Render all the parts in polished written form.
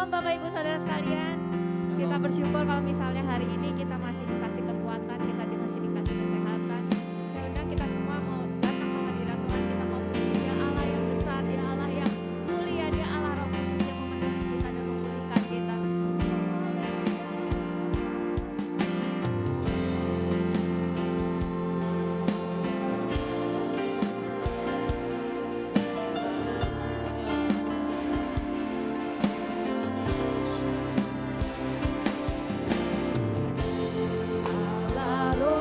Shalom Bapak Ibu Saudara sekalian. Kita bersyukur kalau misalnya hari ini kita masih dikasih kekuatan, kita masih dikasih kesehatan. Saya undang kita semua mau datang ke hadirat Tuhan, kita mau puji Dia Allah yang besar, Dia Allah yang mulia, Dia Allah Roh Kudus yang memenuhi kita dan memulihkan kita. Allah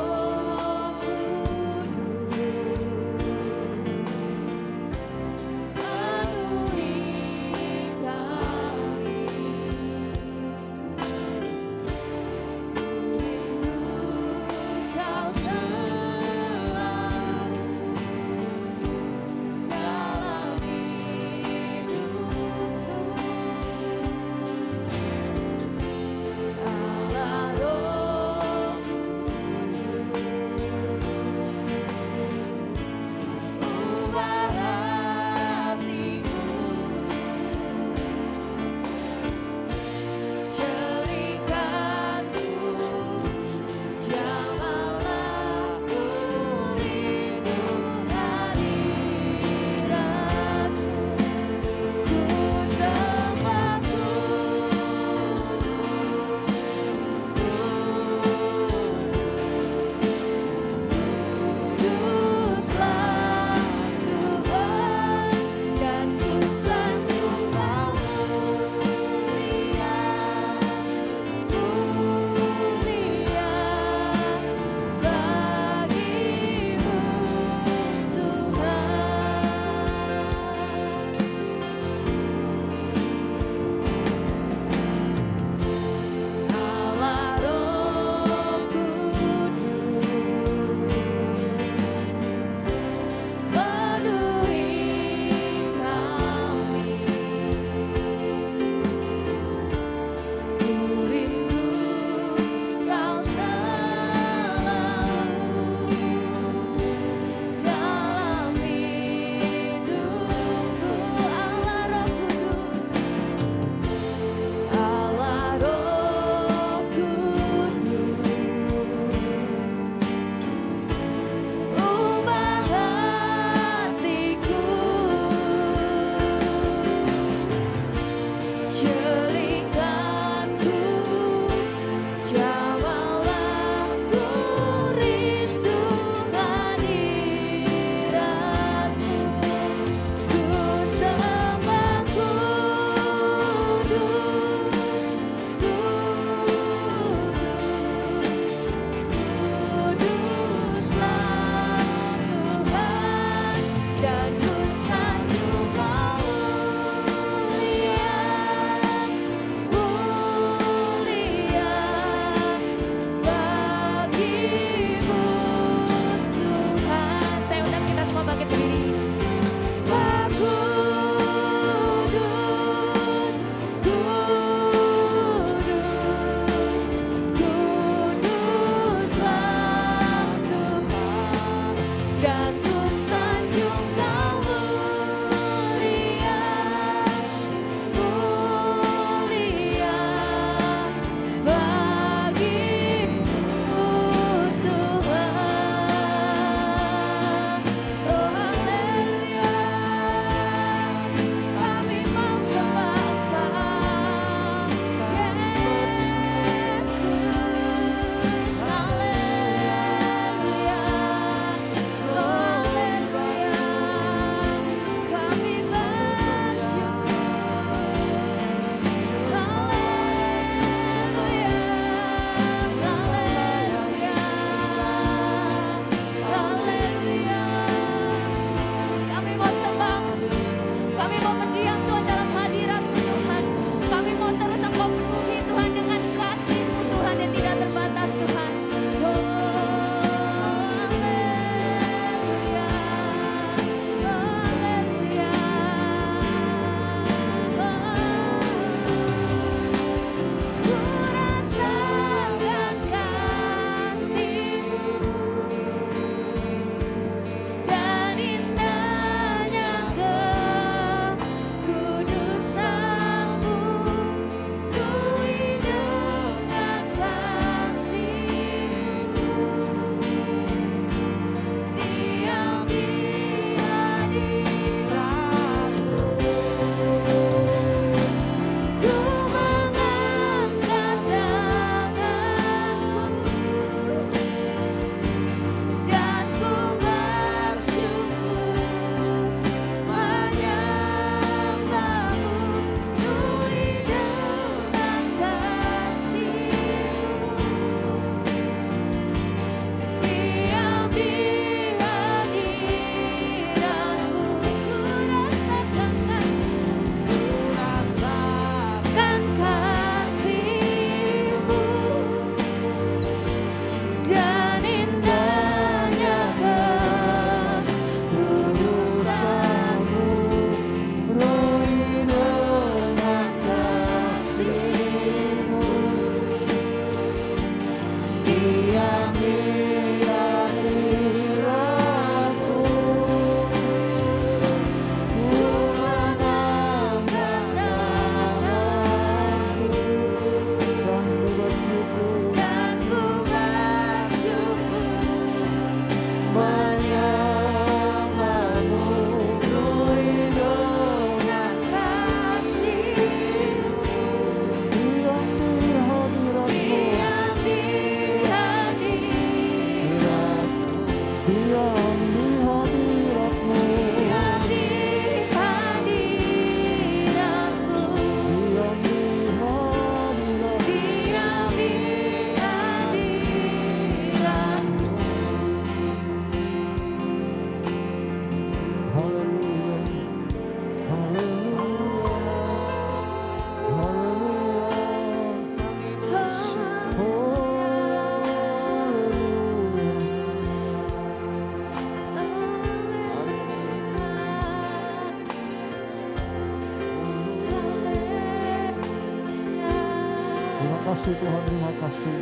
kasih Tuhan, terima kasih.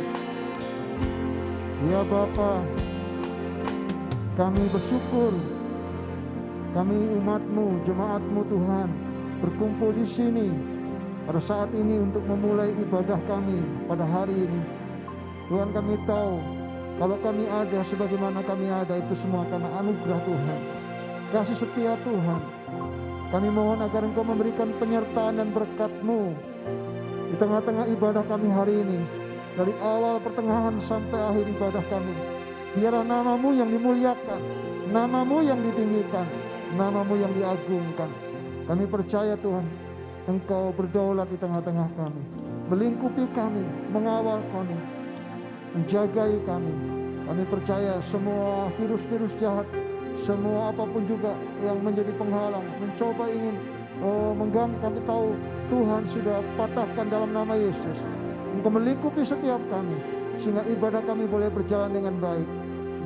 Ya Bapa, kami bersyukur kami umat-Mu, jemaat-Mu Tuhan, berkumpul di sini pada saat ini untuk memulai ibadah kami pada hari ini. Tuhan, kami tahu kalau kami ada sebagaimana kami ada itu semua karena anugerah Tuhan, kasih setia Tuhan. Kami mohon agar Engkau memberikan penyertaan dan berkat-Mu di tengah-tengah ibadah kami hari ini, dari awal pertengahan sampai akhir ibadah kami. Biarlah nama-Mu yang dimuliakan, nama-Mu yang ditinggikan, nama-Mu yang diagungkan. Kami percaya Tuhan, Engkau berdaulat di tengah-tengah kami, melingkupi kami, mengawal kami, menjagai kami. Kami percaya semua virus-virus jahat, semua apapun juga yang menjadi penghalang, mencoba ingin mengganggu, kami tahu Tuhan sudah patahkan dalam nama Yesus. Engkau melingkupi setiap kami, sehingga ibadah kami boleh berjalan dengan baik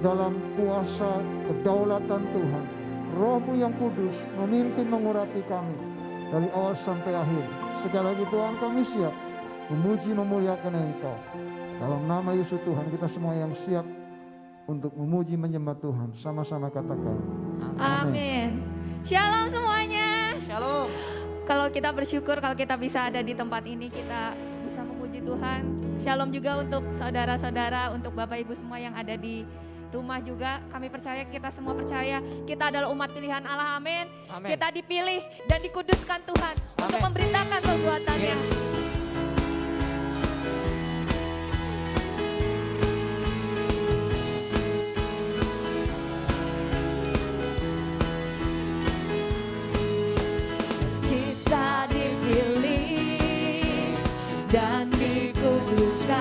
dalam kuasa kedaulatan Tuhan. Roh-Mu yang kudus memimpin mengurapi kami dari awal sampai akhir. Sekali lagi Tuhan, kami siap memuji memuliakan Engkau. Dalam nama Yesus Tuhan, kita semua yang siap untuk memuji menyembah Tuhan, sama-sama katakan Amin. Shalom semuanya. Shalom. Kalau kita bersyukur kalau kita bisa ada di tempat ini, kita bisa memuji Tuhan. Shalom juga untuk saudara-saudara, untuk Bapak Ibu semua yang ada di rumah juga. Kami percaya, kita semua percaya kita adalah umat pilihan Allah. Amin. Amin. Kita dipilih dan dikuduskan Tuhan untuk memberitakan perbuatannya. Kita dipilih dan dikuduskan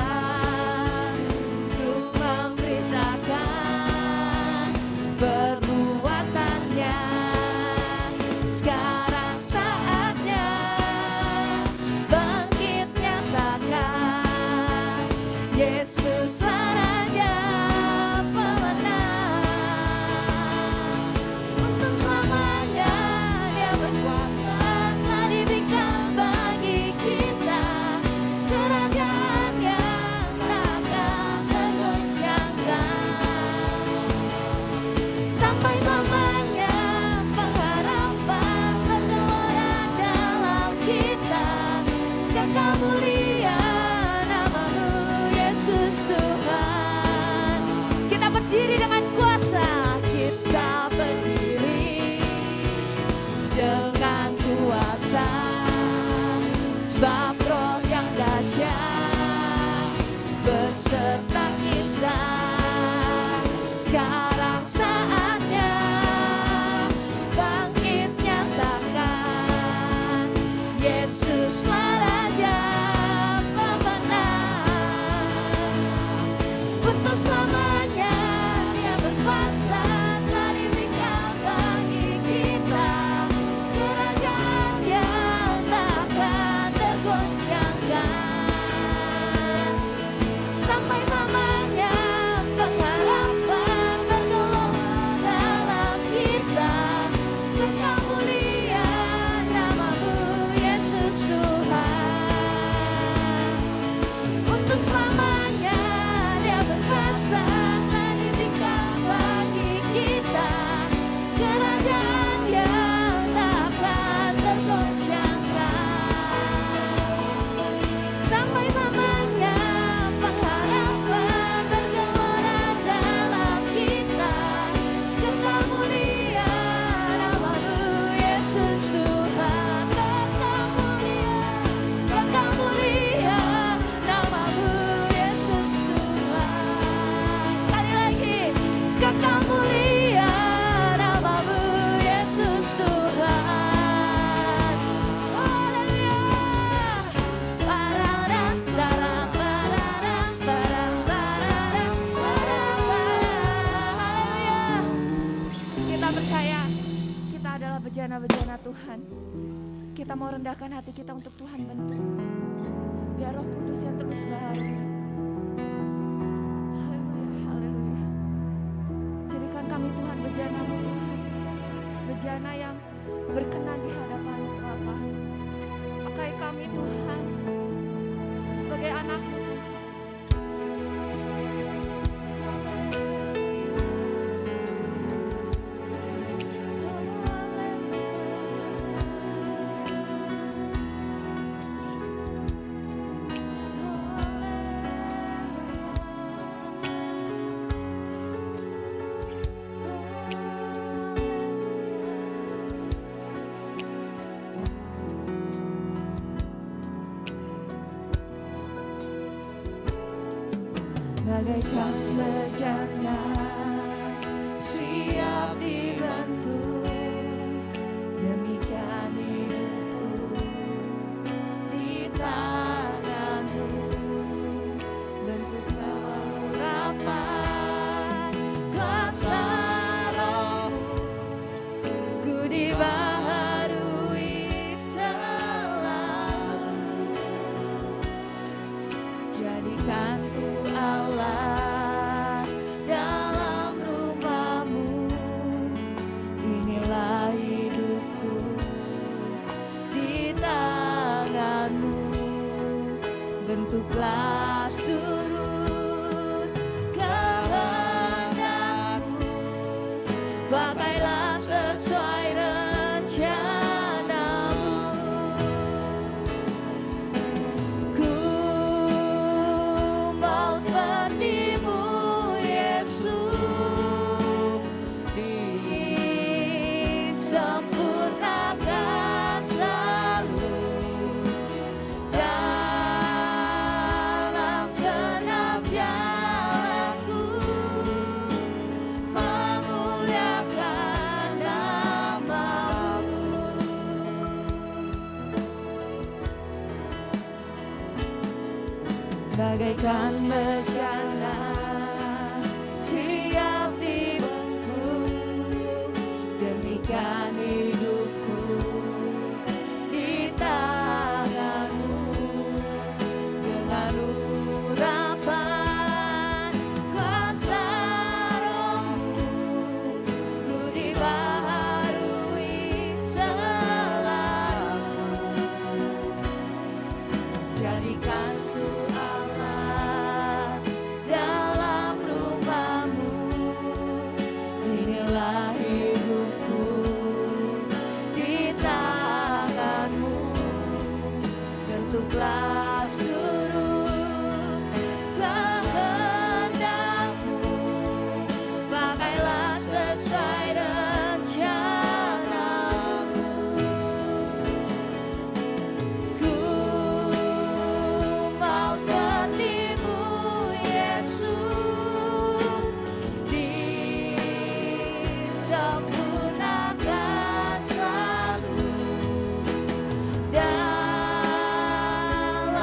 untuk memberitakan perbuatannya. Sekarang saatnya bangkit nyatakan, Yesuslah Raja pemenang. Untuk selamanya Dia berkuasa, telah diberikan bagi kita kerajaan yang takkan tergoncangkan. Sampai selamanya pengharapan bergelora dalam kita, kekal mulia nama-Mu Yesus Tuhan. Kita berdiri dengan kuasa, kita berdiri dengan kuasa, sebab Roh yang dahsyat beserta kita. Sekarang saatnya bangkit nyatakan, Yesuslah Raja pemenang. Untuk selamanya Dia berkuasa, telah diberikan bagi kita kerajaan yang takkan tergoncangkan. Sampai selamanya pengharapan bergelora dalam kita, kekal mulia nama-Mu Yesus Tuhan. Untuk selamanya Dia berkuasa, telah diberikan bagi kita kerajaan yang takkan tergoncangkan. Sampai selamanya pengharapan bergelora dalam kita, kekal mulia nama-Mu Yesus Tuhan. Kekal mulia nama-Mu Yesus Tuhan. Sekali lagi, kekal mulia nama-Mu Yesus Tuhan. Haleluya. Pararam, pararam, pararam, pararam, pararam, pararam. Haleluya. Kita percaya kita adalah bejana-bejana Tuhan. Kita mau rendahkan hati kita untuk Tuhan bentuk. Biar Roh Kudus yang terus baharui. Haleluya, haleluya. Jadikan kami Tuhan bejana-Mu Tuhan. Bejana yang berkenan di hadapan-Mu Bapa. Pakai kami Tuhan sebagai anak-Mu bagaikan bejana siap dibentuk, demikian hidupku di tanganmu. Bentuklah urapan kuasa Rohmu, ku dibaharui selalu. Jadikan ku Allah dalam rumahmu, inilah hidupku di tanganmu. Bentuklah seturut kehendakmu, pakailah sesuai rencanamu. Ku mau seperti-Mu Yesus, disempurnakan selalu dalam segenap jalanku, memuliakan nama-Mu. Bagaikan bejana siap dibungkuk, demikian hidupku di tanganmu. Dengan urapan kuasa Rohmu, ku dibaharui selalu. Jadikan ku Allah dalam rumahmu, inilah hidupku di tanganmu. Bentuklah seturut kehendakmu, pakailah sesuai rencanamu. Ku mau seperti-Mu Yesus, disempurnakan selalu dalam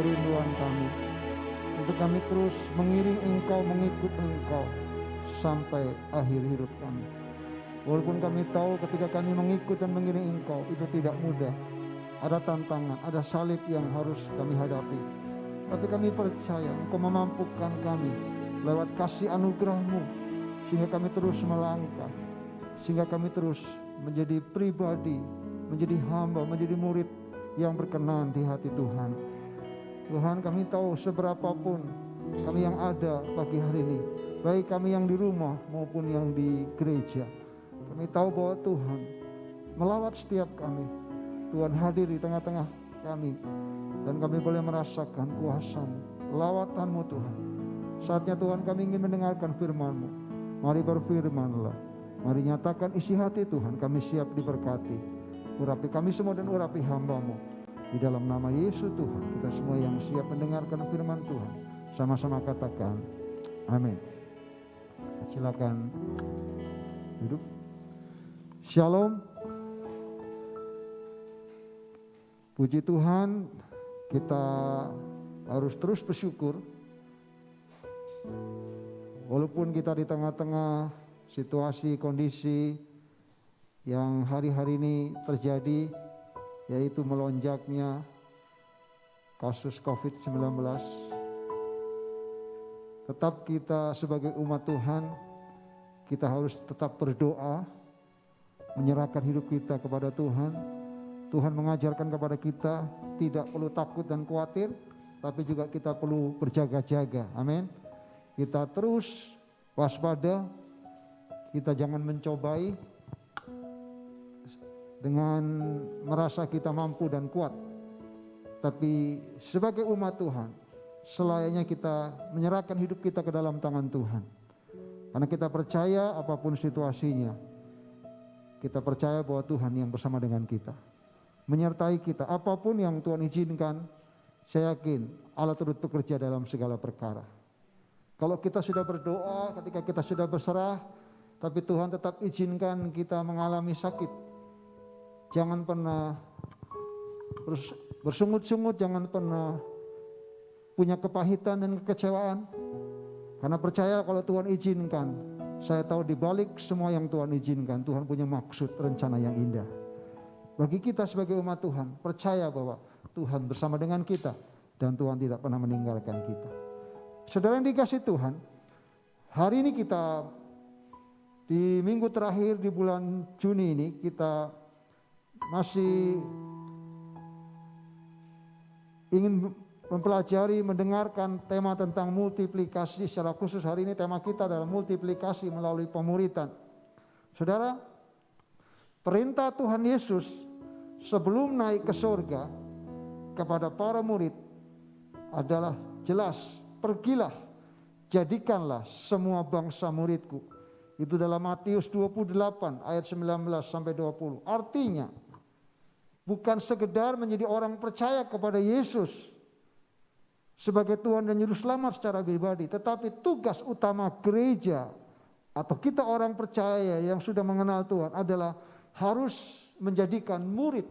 kerinduan kami, untuk kami terus mengiring Engkau, mengikut Engkau sampai akhir hidup kami. Walaupun kami tahu ketika kami mengikut dan mengiring Engkau itu tidak mudah, ada tantangan, ada salib yang harus kami hadapi. Tapi kami percaya Engkau memampukan kami lewat kasih anugerah-Mu, sehingga kami terus melangkah, sehingga kami terus menjadi pribadi, menjadi hamba, menjadi murid yang berkenan di hati Tuhan. Tuhan, kami tahu seberapapun kami yang ada pagi hari ini, baik kami yang di rumah maupun yang di gereja, kami tahu bahwa Tuhan melawat setiap kami. Tuhan hadir di tengah-tengah kami, dan kami boleh merasakan kuasa-Mu, lawatan-Mu Tuhan. Saatnya Tuhan kami ingin mendengarkan firman-Mu. Mari berfirman-Lah, mari nyatakan isi hati Tuhan, kami siap diberkati. Urapi kami semua dan urapi hamba-Mu. Di dalam nama Yesus Tuhan, kita semua yang siap mendengarkan firman Tuhan, sama-sama katakan amin. Silakan duduk. Shalom. Puji Tuhan, kita harus terus bersyukur. Walaupun kita di tengah-tengah situasi, kondisi yang hari-hari ini terjadi, yaitu melonjaknya kasus COVID-19, tetap kita sebagai umat Tuhan, kita harus tetap berdoa, menyerahkan hidup kita kepada Tuhan. Tuhan mengajarkan kepada kita tidak perlu takut dan khawatir, tapi juga kita perlu berjaga-jaga. Amin. Kita terus waspada, kita jangan mencobai dengan merasa kita mampu dan kuat. Tapi sebagai umat Tuhan, selayaknya kita menyerahkan hidup kita ke dalam tangan Tuhan. Karena kita percaya apapun situasinya, kita percaya bahwa Tuhan yang bersama dengan kita, menyertai kita. Apapun yang Tuhan izinkan, saya yakin Allah turut bekerja dalam segala perkara. Kalau kita sudah berdoa, ketika kita sudah berserah, tapi Tuhan tetap izinkan kita mengalami sakit, jangan pernah bersungut-sungut, jangan pernah punya kepahitan dan kekecewaan. Karena percaya kalau Tuhan izinkan, saya tahu di balik semua yang Tuhan izinkan, Tuhan punya maksud, rencana yang indah. Bagi kita sebagai umat Tuhan, percaya bahwa Tuhan bersama dengan kita dan Tuhan tidak pernah meninggalkan kita. Saudara yang dikasihi Tuhan, hari ini kita di minggu terakhir di bulan Juni ini, kita masih ingin mempelajari, mendengarkan tema tentang multiplikasi. Secara khusus hari ini tema kita adalah multiplikasi melalui pemuritan. Saudara, perintah Tuhan Yesus sebelum naik ke surga kepada para murid adalah jelas, pergilah, jadikanlah semua bangsa muridku. Itu dalam Matius 28 ayat 19 sampai 20. Artinya bukan sekedar menjadi orang percaya kepada Yesus sebagai Tuhan dan Juru Selamat secara pribadi, tetapi tugas utama gereja atau kita orang percaya yang sudah mengenal Tuhan adalah harus menjadikan murid.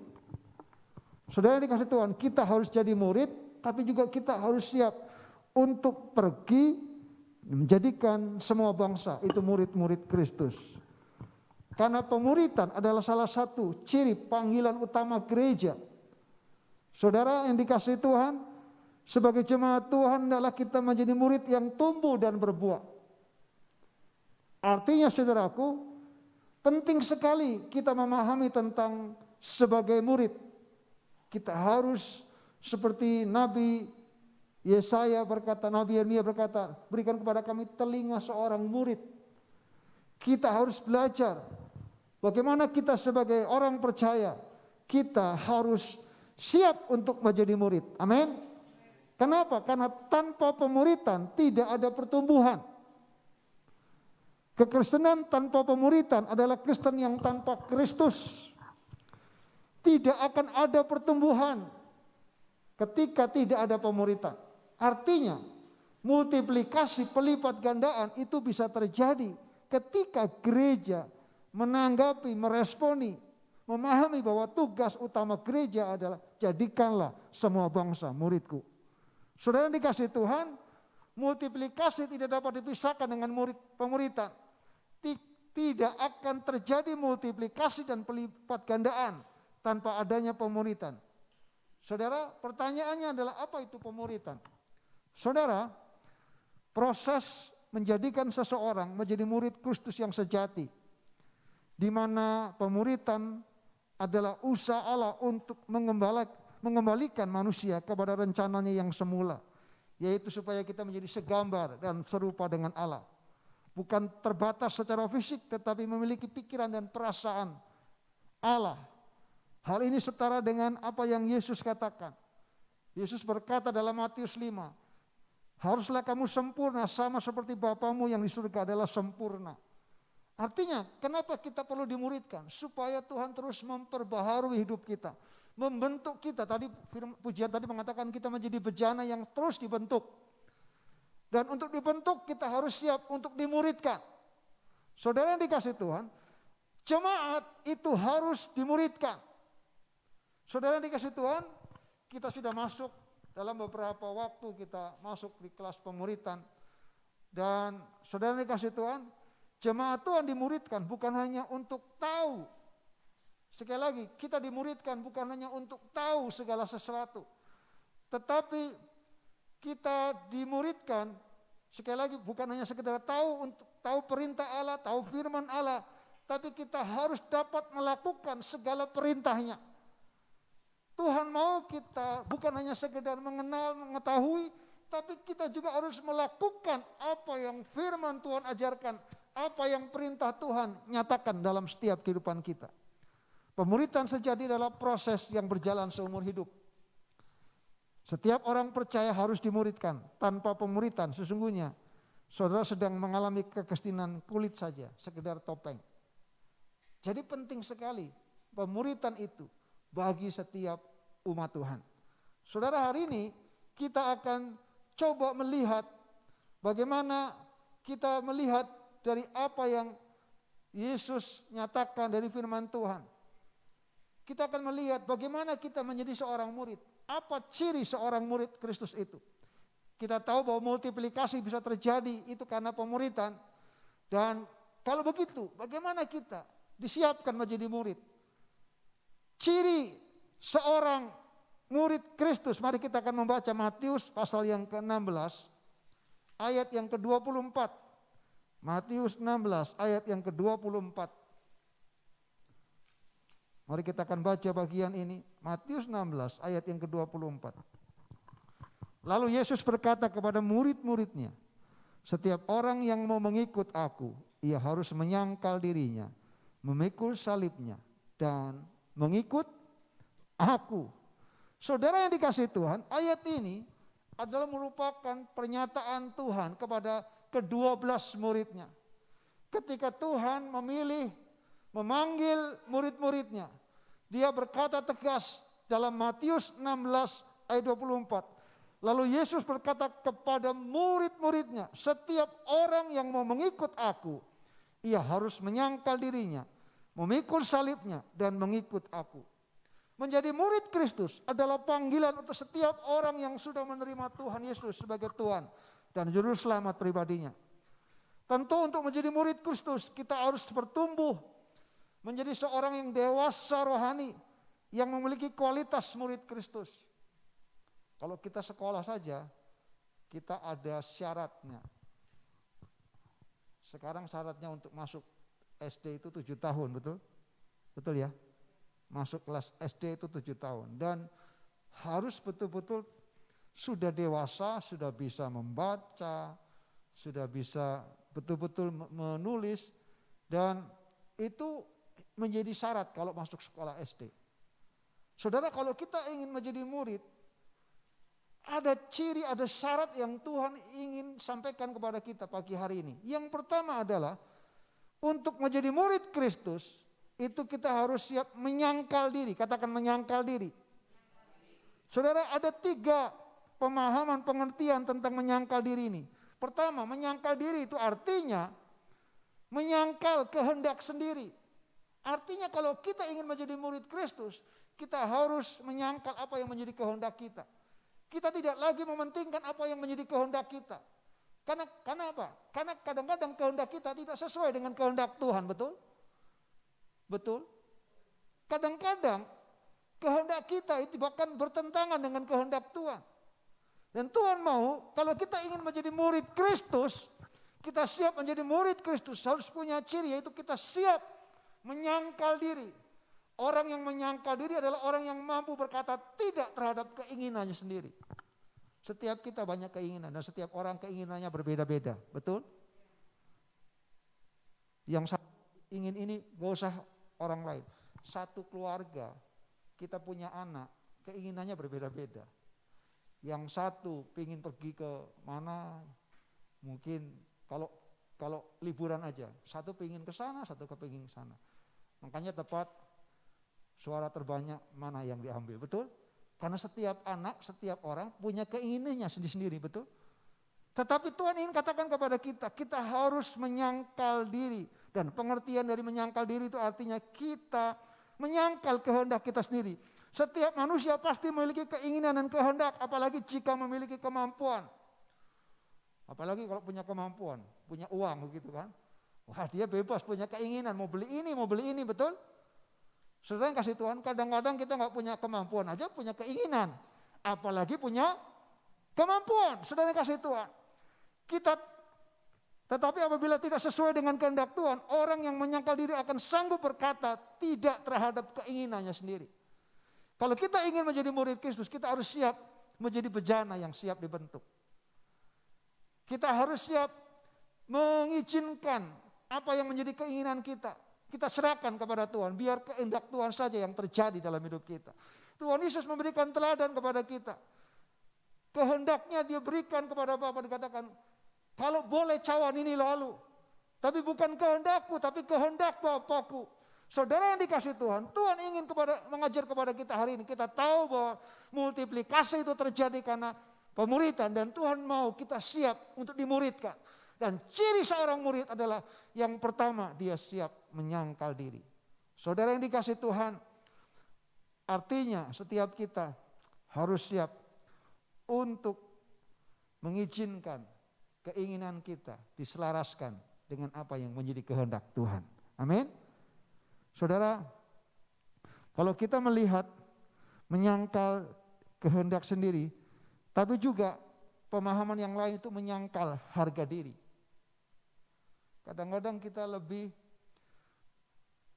Saudara yang dikasih Tuhan, kita harus jadi murid, tapi juga kita harus siap untuk pergi menjadikan semua bangsa itu murid-murid Kristus. Karena pemuritan adalah salah satu ciri panggilan utama gereja. Saudara yang dikasih Tuhan, sebagai jemaat Tuhan adalah kita menjadi murid yang tumbuh dan berbuah. Artinya saudaraku, penting sekali kita memahami tentang sebagai murid. Kita harus seperti Nabi Yesaya berkata, Nabi Yeremia berkata, berikan kepada kami telinga seorang murid. Kita harus belajar bagaimana kita sebagai orang percaya, kita harus siap untuk menjadi murid. Amin. Kenapa? Karena tanpa pemuritan tidak ada pertumbuhan. Kekristenan tanpa pemuritan adalah Kristen yang tanpa Kristus. Tidak akan ada pertumbuhan ketika tidak ada pemuritan. Artinya multiplikasi pelipat gandaan itu bisa terjadi ketika gereja menanggapi, meresponi, memahami bahwa tugas utama gereja adalah jadikanlah semua bangsa muridku. Saudara yang dikasihi Tuhan, multiplikasi tidak dapat dipisahkan dengan pemuritan. Tidak akan terjadi multiplikasi dan pelipat gandaan tanpa adanya pemuritan. Saudara, pertanyaannya adalah apa itu pemuritan? Saudara, proses menjadikan seseorang menjadi murid Kristus yang sejati, di mana pemuritan adalah usaha Allah untuk mengembalikan manusia kepada rencananya yang semula, yaitu supaya kita menjadi segambar dan serupa dengan Allah. Bukan terbatas secara fisik, tetapi memiliki pikiran dan perasaan Allah. Hal ini setara dengan apa yang Yesus katakan. Yesus berkata dalam Matius 5, haruslah kamu sempurna sama seperti Bapamu yang di surga adalah sempurna. Artinya, kenapa kita perlu dimuridkan? Supaya Tuhan terus memperbaharui hidup kita, membentuk kita. Tadi pujian tadi mengatakan kita menjadi bejana yang terus dibentuk. Dan untuk dibentuk kita harus siap untuk dimuridkan. Saudara yang dikasihi Tuhan, jemaat itu harus dimuridkan. Saudara yang dikasihi Tuhan, kita sudah masuk dalam beberapa waktu kita masuk di kelas pemuritan. Dan saudara yang dikasihi Tuhan, jemaat Tuhan dimuridkan bukan hanya untuk tahu. Sekali lagi, kita dimuridkan bukan hanya untuk tahu segala sesuatu. Tetapi kita dimuridkan, sekali lagi bukan hanya sekedar tahu untuk tahu perintah Allah, tahu firman Allah. Tapi kita harus dapat melakukan segala perintahnya. Tuhan mau kita bukan hanya sekedar mengenal, mengetahui, tapi kita juga harus melakukan apa yang firman Tuhan ajarkan, apa yang perintah Tuhan nyatakan dalam setiap kehidupan kita. Pemuritan sejati adalah proses yang berjalan seumur hidup. Setiap orang percaya harus dimuridkan. Tanpa pemuritan sesungguhnya saudara sedang mengalami kekestinan kulit saja, sekedar topeng. Jadi penting sekali pemuritan itu bagi setiap umat Tuhan. Saudara, hari ini kita akan coba melihat bagaimana kita melihat dari apa yang Yesus nyatakan dari firman Tuhan. Kita akan melihat bagaimana kita menjadi seorang murid. Apa ciri seorang murid Kristus itu? Kita tahu bahwa multiplikasi bisa terjadi itu karena pemuritan. Dan kalau begitu, bagaimana kita disiapkan menjadi murid? Ciri seorang murid Kristus, mari kita akan membaca Matius pasal yang ke-16 ayat yang ke-24. Matius 16 ayat yang ke-24. Mari kita akan baca bagian ini, Matius 16 ayat yang ke-24. Lalu Yesus berkata kepada murid-muridnya, setiap orang yang mau mengikut aku, ia harus menyangkal dirinya, memikul salibnya, dan mengikut aku. Saudara yang dikasihi Tuhan, ayat ini adalah merupakan pernyataan Tuhan kepada ke-12 muridnya. Ketika Tuhan memanggil murid-muridnya, dia berkata tegas dalam Matius 16 ayat 24. Lalu Yesus berkata kepada murid-muridnya, setiap orang yang mau mengikut aku, ia harus menyangkal dirinya, memikul salibnya, dan mengikut aku. Menjadi murid Kristus adalah panggilan untuk setiap orang yang sudah menerima Tuhan Yesus sebagai Tuhan dan Juru Selamat pribadinya. Tentu untuk menjadi murid Kristus kita harus bertumbuh menjadi seorang yang dewasa rohani yang memiliki kualitas murid Kristus. Kalau kita sekolah saja, kita ada syaratnya. Sekarang syaratnya untuk masuk SD itu 7 tahun, betul? Betul ya? Masuk kelas SD itu 7 tahun. Dan harus betul-betul sudah dewasa, sudah bisa membaca, sudah bisa betul-betul menulis. Dan itu menjadi syarat kalau masuk sekolah SD. Saudara, kalau kita ingin menjadi murid, ada ciri, ada syarat yang Tuhan ingin sampaikan kepada kita pagi hari ini. Yang pertama adalah untuk menjadi murid Kristus, itu kita harus siap menyangkal diri. Katakan menyangkal diri. Saudara, ada 3 pemahaman pengertian tentang menyangkal diri ini. Pertama, menyangkal diri itu artinya menyangkal kehendak sendiri. Artinya kalau kita ingin menjadi murid Kristus, kita harus menyangkal apa yang menjadi kehendak kita. Kita tidak lagi mementingkan apa yang menjadi kehendak kita. Karena apa? Karena kadang-kadang kehendak kita tidak sesuai dengan kehendak Tuhan, betul? Betul? Kadang-kadang kehendak kita itu bahkan bertentangan dengan kehendak Tuhan. Dan Tuhan mau kalau kita ingin menjadi murid Kristus, kita siap menjadi murid Kristus harus punya ciri, yaitu kita siap menyangkal diri. Orang yang menyangkal diri adalah orang yang mampu berkata tidak terhadap keinginannya sendiri. Setiap kita banyak keinginan dan setiap orang keinginannya berbeda-beda, betul? Yang satu ingin ini gak usah orang lain. Satu keluarga, kita punya anak, keinginannya berbeda-beda. Yang satu ingin pergi ke mana, mungkin kalau liburan aja, satu pengen ke sana, satu kepingin ke sana. Makanya tepat suara terbanyak mana yang diambil, betul? Karena setiap anak, setiap orang punya keinginannya sendiri-sendiri, betul? Tetapi Tuhan ingin katakan kepada kita, kita harus menyangkal diri. Dan pengertian dari menyangkal diri itu artinya kita menyangkal kehendak kita sendiri. Setiap manusia pasti memiliki keinginan dan kehendak, apalagi jika memiliki kemampuan. Apalagi kalau punya kemampuan, punya uang begitu kan. Wah, dia bebas punya keinginan, mau beli ini, betul? Saudara yang kasih Tuhan, kadang-kadang kita nggak punya kemampuan aja punya keinginan. Apalagi punya kemampuan, saudara yang kasih Tuhan. Tetapi apabila tidak sesuai dengan kehendak Tuhan, orang yang menyangkal diri akan sanggup berkata tidak terhadap keinginannya sendiri. Kalau kita ingin menjadi murid Kristus, kita harus siap menjadi bejana yang siap dibentuk. Kita harus siap mengizinkan apa yang menjadi keinginan kita. Kita serahkan kepada Tuhan, biar kehendak Tuhan saja yang terjadi dalam hidup kita. Tuhan Yesus memberikan teladan kepada kita. Kehendaknya dia berikan kepada Bapa, dikatakan, kalau boleh cawan ini lalu. Tapi bukan kehendakku, tapi kehendak Bapakku. Saudara yang dikasih Tuhan, Tuhan ingin mengajar kepada kita hari ini. Kita tahu bahwa multiplikasi itu terjadi karena pemuridan. Dan Tuhan mau kita siap untuk dimuridkan. Dan ciri seorang murid adalah yang pertama, dia siap menyangkal diri. Saudara yang dikasih Tuhan, artinya setiap kita harus siap untuk mengizinkan keinginan kita diselaraskan dengan apa yang menjadi kehendak Tuhan. Amin. Saudara, kalau kita melihat menyangkal kehendak sendiri, tapi juga pemahaman yang lain itu menyangkal harga diri. Kadang-kadang kita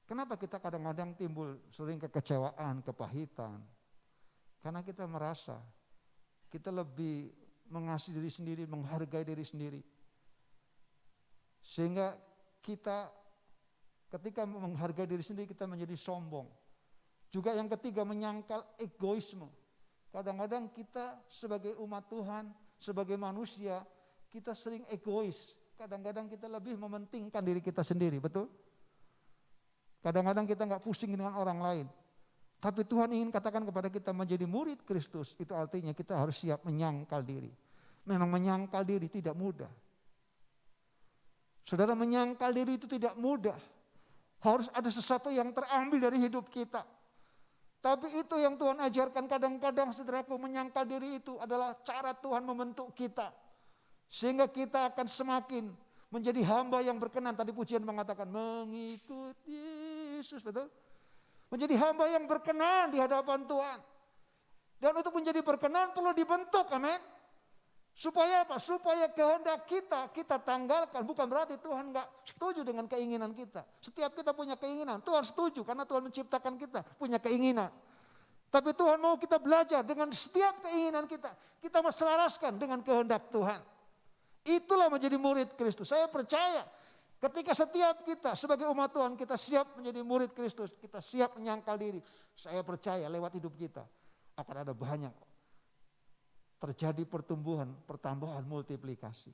kenapa kita kadang-kadang timbul sering kekecewaan, kepahitan? Karena kita merasa kita lebih mengasihi diri sendiri, menghargai diri sendiri. Sehingga kita ketika menghargai diri sendiri kita menjadi sombong. Juga yang ketiga menyangkal egoisme. Kadang-kadang kita sebagai umat Tuhan, sebagai manusia, kita sering egois. Kadang-kadang kita lebih mementingkan diri kita sendiri, betul? Kadang-kadang kita nggak pusing dengan orang lain. Tapi Tuhan ingin katakan kepada kita menjadi murid Kristus, itu artinya kita harus siap menyangkal diri. Memang menyangkal diri tidak mudah. Saudara, menyangkal diri itu tidak mudah. Harus ada sesuatu yang terambil dari hidup kita. Tapi itu yang Tuhan ajarkan kadang-kadang, saudaraku, menyangkal diri itu adalah cara Tuhan membentuk kita. Sehingga kita akan semakin menjadi hamba yang berkenan. Tadi pujian mengatakan mengikut Yesus, betul? Menjadi hamba yang berkenan di hadapan Tuhan. Dan untuk menjadi berkenan perlu dibentuk, amin. Supaya apa? Supaya kehendak kita tanggalkan. Bukan berarti Tuhan gak setuju dengan keinginan kita. Setiap kita punya keinginan, Tuhan setuju karena Tuhan menciptakan kita punya keinginan. Tapi Tuhan mau kita belajar dengan setiap keinginan kita. Kita meselaraskan dengan kehendak Tuhan. Itulah menjadi murid Kristus. Saya percaya ketika setiap kita sebagai umat Tuhan kita siap menjadi murid Kristus, kita siap menyangkal diri. Saya percaya lewat hidup kita akan ada banyak terjadi pertambahan multiplikasi.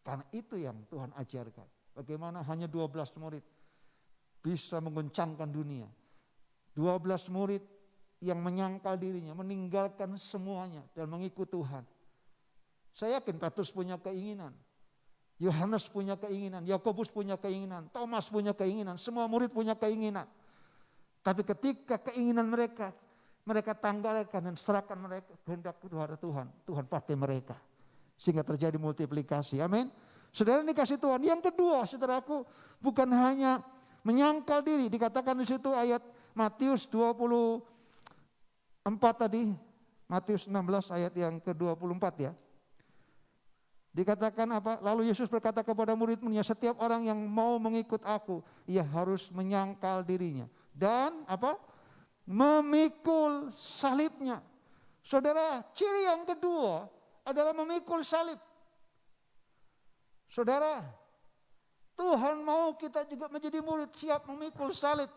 Karena itu yang Tuhan ajarkan. Bagaimana hanya 12 murid bisa mengguncangkan dunia. 12 murid yang menyangkal dirinya, meninggalkan semuanya dan mengikut Tuhan. Saya yakin Petrus punya keinginan, Yohanes punya keinginan, Yakobus punya keinginan, Thomas punya keinginan, semua murid punya keinginan. Tapi ketika keinginan mereka mereka tanggalkan dan serahkan mereka kehendak kepada Tuhan. Tuhan pakai mereka sehingga terjadi multiplikasi. Amin. Saudara dikasih Tuhan. Yang kedua, saudaraku, bukan hanya menyangkal diri. Dikatakan di situ ayat Matius 24 tadi, Matius 16 ayat yang ke-24 ya. Dikatakan apa? Lalu Yesus berkata kepada murid-muridnya, setiap orang yang mau mengikut aku, ia harus menyangkal dirinya dan apa? Memikul salibnya. Saudara, ciri yang kedua adalah memikul salib. Saudara, Tuhan mau kita juga menjadi murid siap memikul salib.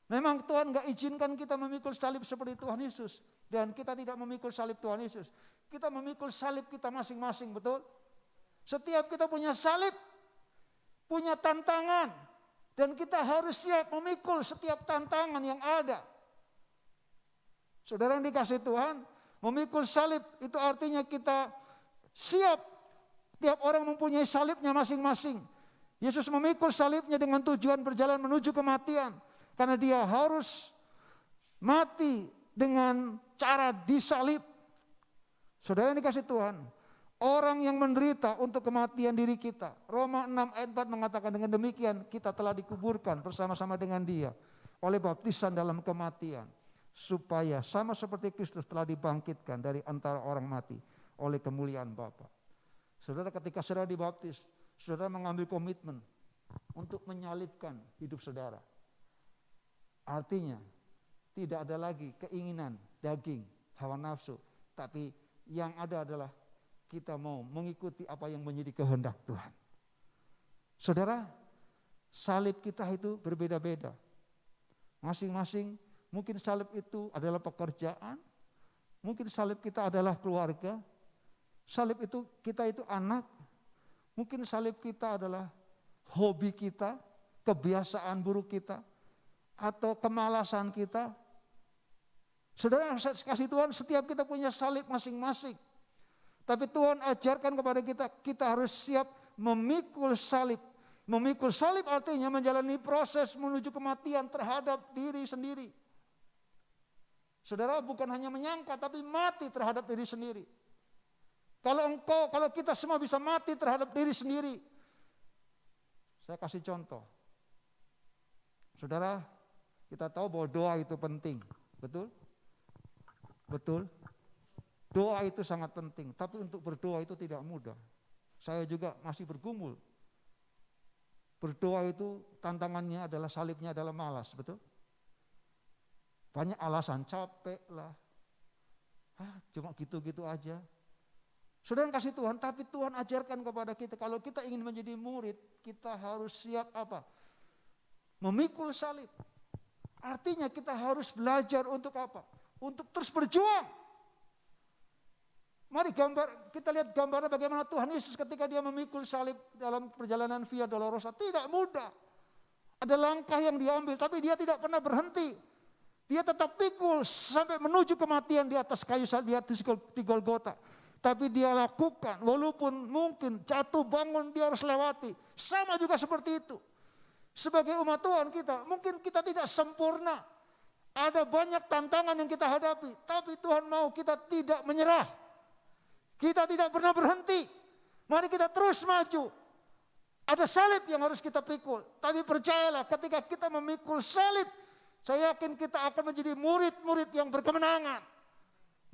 Memang Tuhan gak izinkan kita memikul salib seperti Tuhan Yesus. Dan kita tidak memikul salib Tuhan Yesus. Kita memikul salib kita masing-masing, betul? Setiap kita punya salib, punya tantangan. Dan kita harus siap memikul setiap tantangan yang ada. Saudara yang dikasih Tuhan, memikul salib itu artinya kita siap. Tiap orang mempunyai salibnya masing-masing. Yesus memikul salibnya dengan tujuan berjalan menuju kematian. Karena dia harus mati dengan cara disalib. Saudara yang dikasih Tuhan, orang yang menderita untuk kematian diri kita. Roma 6 ayat 4 mengatakan dengan demikian kita telah dikuburkan bersama-sama dengan dia oleh baptisan dalam kematian. Supaya sama seperti Kristus telah dibangkitkan dari antara orang mati oleh kemuliaan Bapa. Saudara, ketika saudara dibaptis, saudara mengambil komitmen untuk menyalibkan hidup saudara. Artinya, tidak ada lagi keinginan daging, hawa nafsu. Tapi yang ada adalah kita mau mengikuti apa yang menjadi kehendak Tuhan. Saudara, salib kita itu berbeda-beda. Masing-masing, mungkin salib itu adalah pekerjaan, mungkin salib kita adalah keluarga, salib itu kita itu anak, mungkin salib kita adalah hobi kita, kebiasaan buruk kita, atau kemalasan kita. Saudara, kasih Tuhan, setiap kita punya salib masing-masing. Tapi Tuhan ajarkan kepada kita, kita harus siap memikul salib. Memikul salib artinya menjalani proses menuju kematian terhadap diri sendiri. Saudara, bukan hanya menyangka, tapi mati terhadap diri sendiri. Kalau kita semua bisa mati terhadap diri sendiri. Saya kasih contoh. Saudara, kita tahu bahwa doa itu penting. Betul? Betul? Doa itu sangat penting. Tapi untuk berdoa itu tidak mudah. Saya juga masih bergumul. Berdoa itu tantangannya adalah salibnya adalah malas. Betul? Banyak alasan, capek lah. Cuma gitu-gitu aja. Saudara kasih Tuhan, tapi Tuhan ajarkan kepada kita, kalau kita ingin menjadi murid, kita harus siap apa? Memikul salib. Artinya kita harus belajar untuk apa? Untuk terus berjuang. Mari kita lihat gambarnya bagaimana Tuhan Yesus ketika dia memikul salib dalam perjalanan Via Dolorosa. Tidak mudah. Ada langkah yang diambil, tapi dia tidak pernah berhenti. Dia tetap pikul sampai menuju kematian di atas kayu salib, di Golgota. Tapi dia lakukan, walaupun mungkin jatuh bangun dia harus lewati. Sama juga seperti itu. Sebagai umat Tuhan kita, mungkin kita tidak sempurna. Ada banyak tantangan yang kita hadapi. Tapi Tuhan mau kita tidak menyerah. Kita tidak pernah berhenti. Mari kita terus maju. Ada salib yang harus kita pikul. Tapi percayalah ketika kita memikul salib, saya yakin kita akan menjadi murid-murid yang berkemenangan.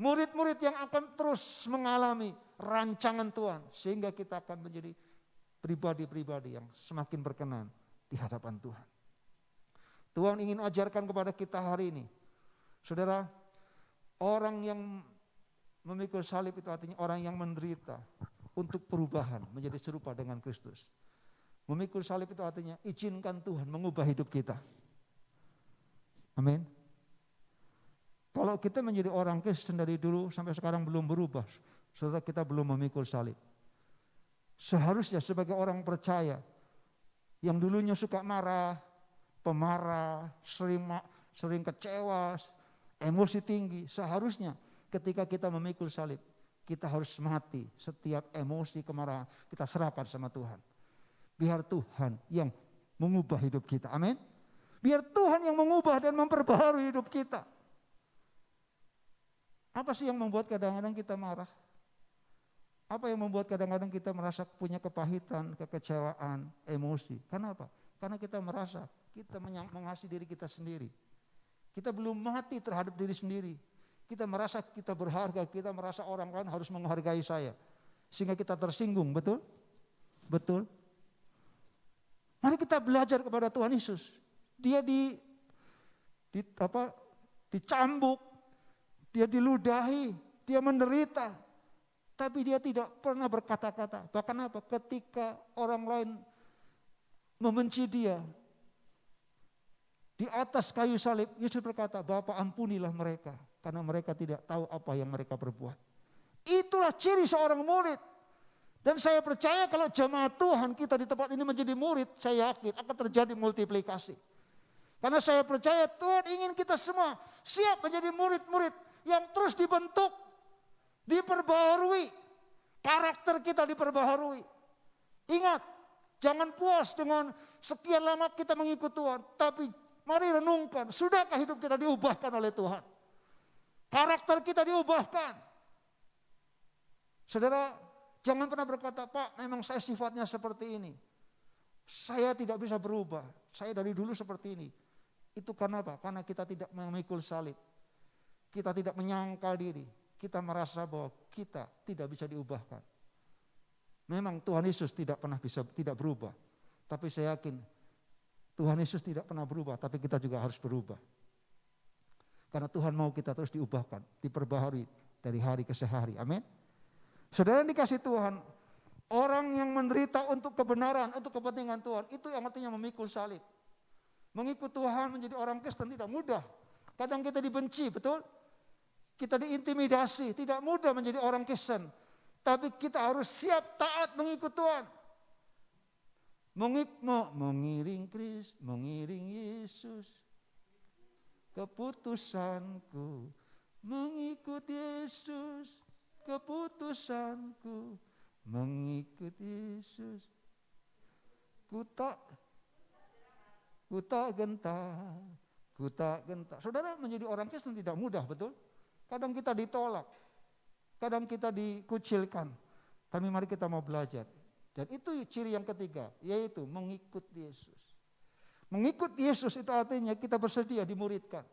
Murid-murid yang akan terus mengalami rancangan Tuhan. Sehingga kita akan menjadi pribadi-pribadi yang semakin berkenan di hadapan Tuhan. Tuhan ingin ajarkan kepada kita hari ini. Saudara, orang yang memikul salib itu artinya orang yang menderita untuk perubahan menjadi serupa dengan Kristus. Memikul salib itu artinya izinkan Tuhan mengubah hidup kita. Amin. Kalau kita menjadi orang Kristen dari dulu sampai sekarang belum berubah, saudara, kita belum memikul salib. Seharusnya sebagai orang percaya yang dulunya suka marah, pemarah, sering kecewa, emosi tinggi, seharusnya ketika kita memikul salib, kita harus mati setiap emosi kemarahan, kita serahkan sama Tuhan. Biar Tuhan yang mengubah hidup kita. Amin. Biar Tuhan yang mengubah dan memperbaharui hidup kita. Apa sih yang membuat kadang-kadang kita marah? Apa yang membuat kadang-kadang kita merasa punya kepahitan, kekecewaan, emosi? Kenapa? Karena kita merasa kita mengasihi diri kita sendiri. Kita belum mati terhadap diri sendiri. Kita merasa kita berharga, kita merasa orang lain harus menghargai saya. Sehingga kita tersinggung, betul? Betul. Mari kita belajar kepada Tuhan Yesus. Dia dicambuk, dia diludahi, dia menderita. Tapi dia tidak pernah berkata-kata. Bahkan apa? Ketika orang lain membenci dia, di atas kayu salib, Yesus berkata, Bapa ampunilah mereka, karena mereka tidak tahu apa yang mereka perbuat. Itulah ciri seorang murid. Dan saya percaya kalau jemaat Tuhan kita di tempat ini menjadi murid, saya yakin akan terjadi multiplikasi. Karena saya percaya Tuhan ingin kita semua siap menjadi murid-murid yang terus dibentuk, diperbaharui, karakter kita diperbaharui. Ingat, jangan puas dengan sekian lama kita mengikut Tuhan, tapi mari renungkan, sudahkah hidup kita diubahkan oleh Tuhan? Karakter kita diubahkan. Saudara, jangan pernah berkata, Pak, memang saya sifatnya seperti ini. Saya tidak bisa berubah, saya dari dulu seperti ini. Itu karena apa? Karena kita tidak memikul salib. Kita tidak menyangkal diri. Kita merasa bahwa kita tidak bisa diubahkan. Memang Tuhan Yesus tidak berubah. Tapi saya yakin Tuhan Yesus tidak pernah berubah, tapi kita juga harus berubah. Karena Tuhan mau kita terus diubahkan, diperbaharui dari hari ke hari. Amin. Saudara yang dikasih Tuhan, orang yang menderita untuk kebenaran, untuk kepentingan Tuhan, itu yang artinya memikul salib. Mengikut Tuhan menjadi orang Kristen tidak mudah. Kadang kita dibenci, betul? Kita diintimidasi, tidak mudah menjadi orang Kristen. Tapi kita harus siap taat mengikut Tuhan. Mengiring Kristus, mengiring Yesus. Keputusanku mengikut Yesus. Keputusanku mengikut Yesus. Ku tak gentar. Saudara, menjadi orang Kristen tidak mudah, betul? Kadang kita ditolak, kadang kita dikucilkan. Tapi mari kita mau belajar. Dan itu ciri yang ketiga, yaitu mengikut Yesus. Mengikut Yesus itu artinya kita bersedia dimuridkan.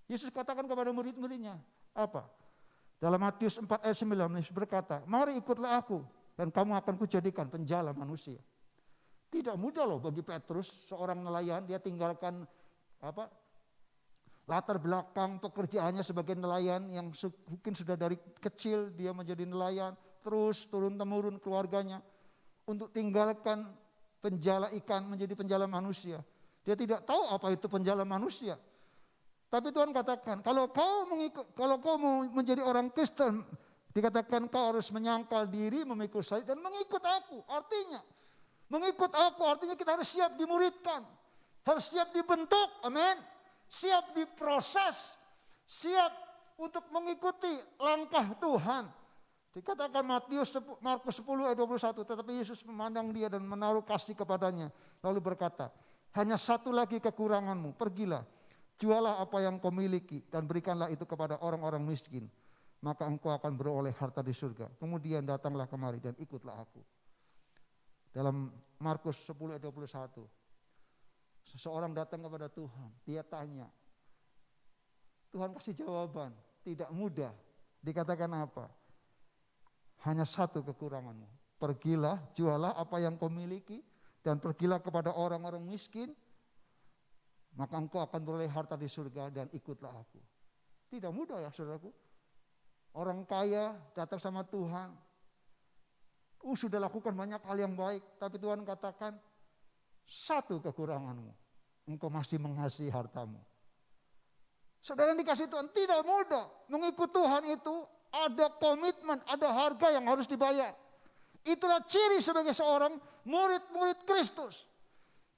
Yesus katakan kepada murid-muridnya, apa? Dalam Matius 4 ayat 9, Yesus berkata, mari ikutlah aku, dan kamu akan kujadikan penjala manusia. Tidak mudah loh bagi Petrus, seorang nelayan, dia tinggalkan latar belakang pekerjaannya sebagai nelayan yang mungkin sudah dari kecil dia menjadi nelayan, terus turun-temurun keluarganya untuk tinggalkan penjala ikan menjadi penjala manusia. Dia tidak tahu apa itu penjala manusia. Tapi Tuhan katakan, kalau kau mau menjadi orang Kristen, dikatakan kau harus menyangkal diri, memikul salib dan mengikut aku. Artinya, mengikut aku artinya kita harus siap dimuridkan, harus siap dibentuk, amin. Siap diproses, siap untuk mengikuti langkah Tuhan. Dikatakan Markus 10 ayat 21, tetapi Yesus memandang dia dan menaruh kasih kepadanya. Lalu berkata, hanya satu lagi kekuranganmu, pergilah, jualah apa yang kau miliki dan berikanlah itu kepada orang-orang miskin. Maka engkau akan beroleh harta di surga. Kemudian datanglah kemari dan ikutlah aku. Dalam Markus 10 ayat 21, seseorang datang kepada Tuhan, dia tanya. Tuhan kasih jawaban, tidak mudah. Dikatakan apa? Hanya satu kekuranganmu. Pergilah, jualah apa yang kau miliki dan pergilah kepada orang-orang miskin, maka engkau akan beroleh harta di surga dan ikutlah aku. Tidak mudah ya saudaraku. Orang kaya datang sama Tuhan, sudah lakukan banyak hal yang baik, tapi Tuhan katakan, satu kekuranganmu, engkau masih mengasihi hartamu. Saudara yang dikasih Tuhan, tidak mudah. Mengikut Tuhan itu ada komitmen, ada harga yang harus dibayar. Itulah ciri sebagai seorang murid-murid Kristus.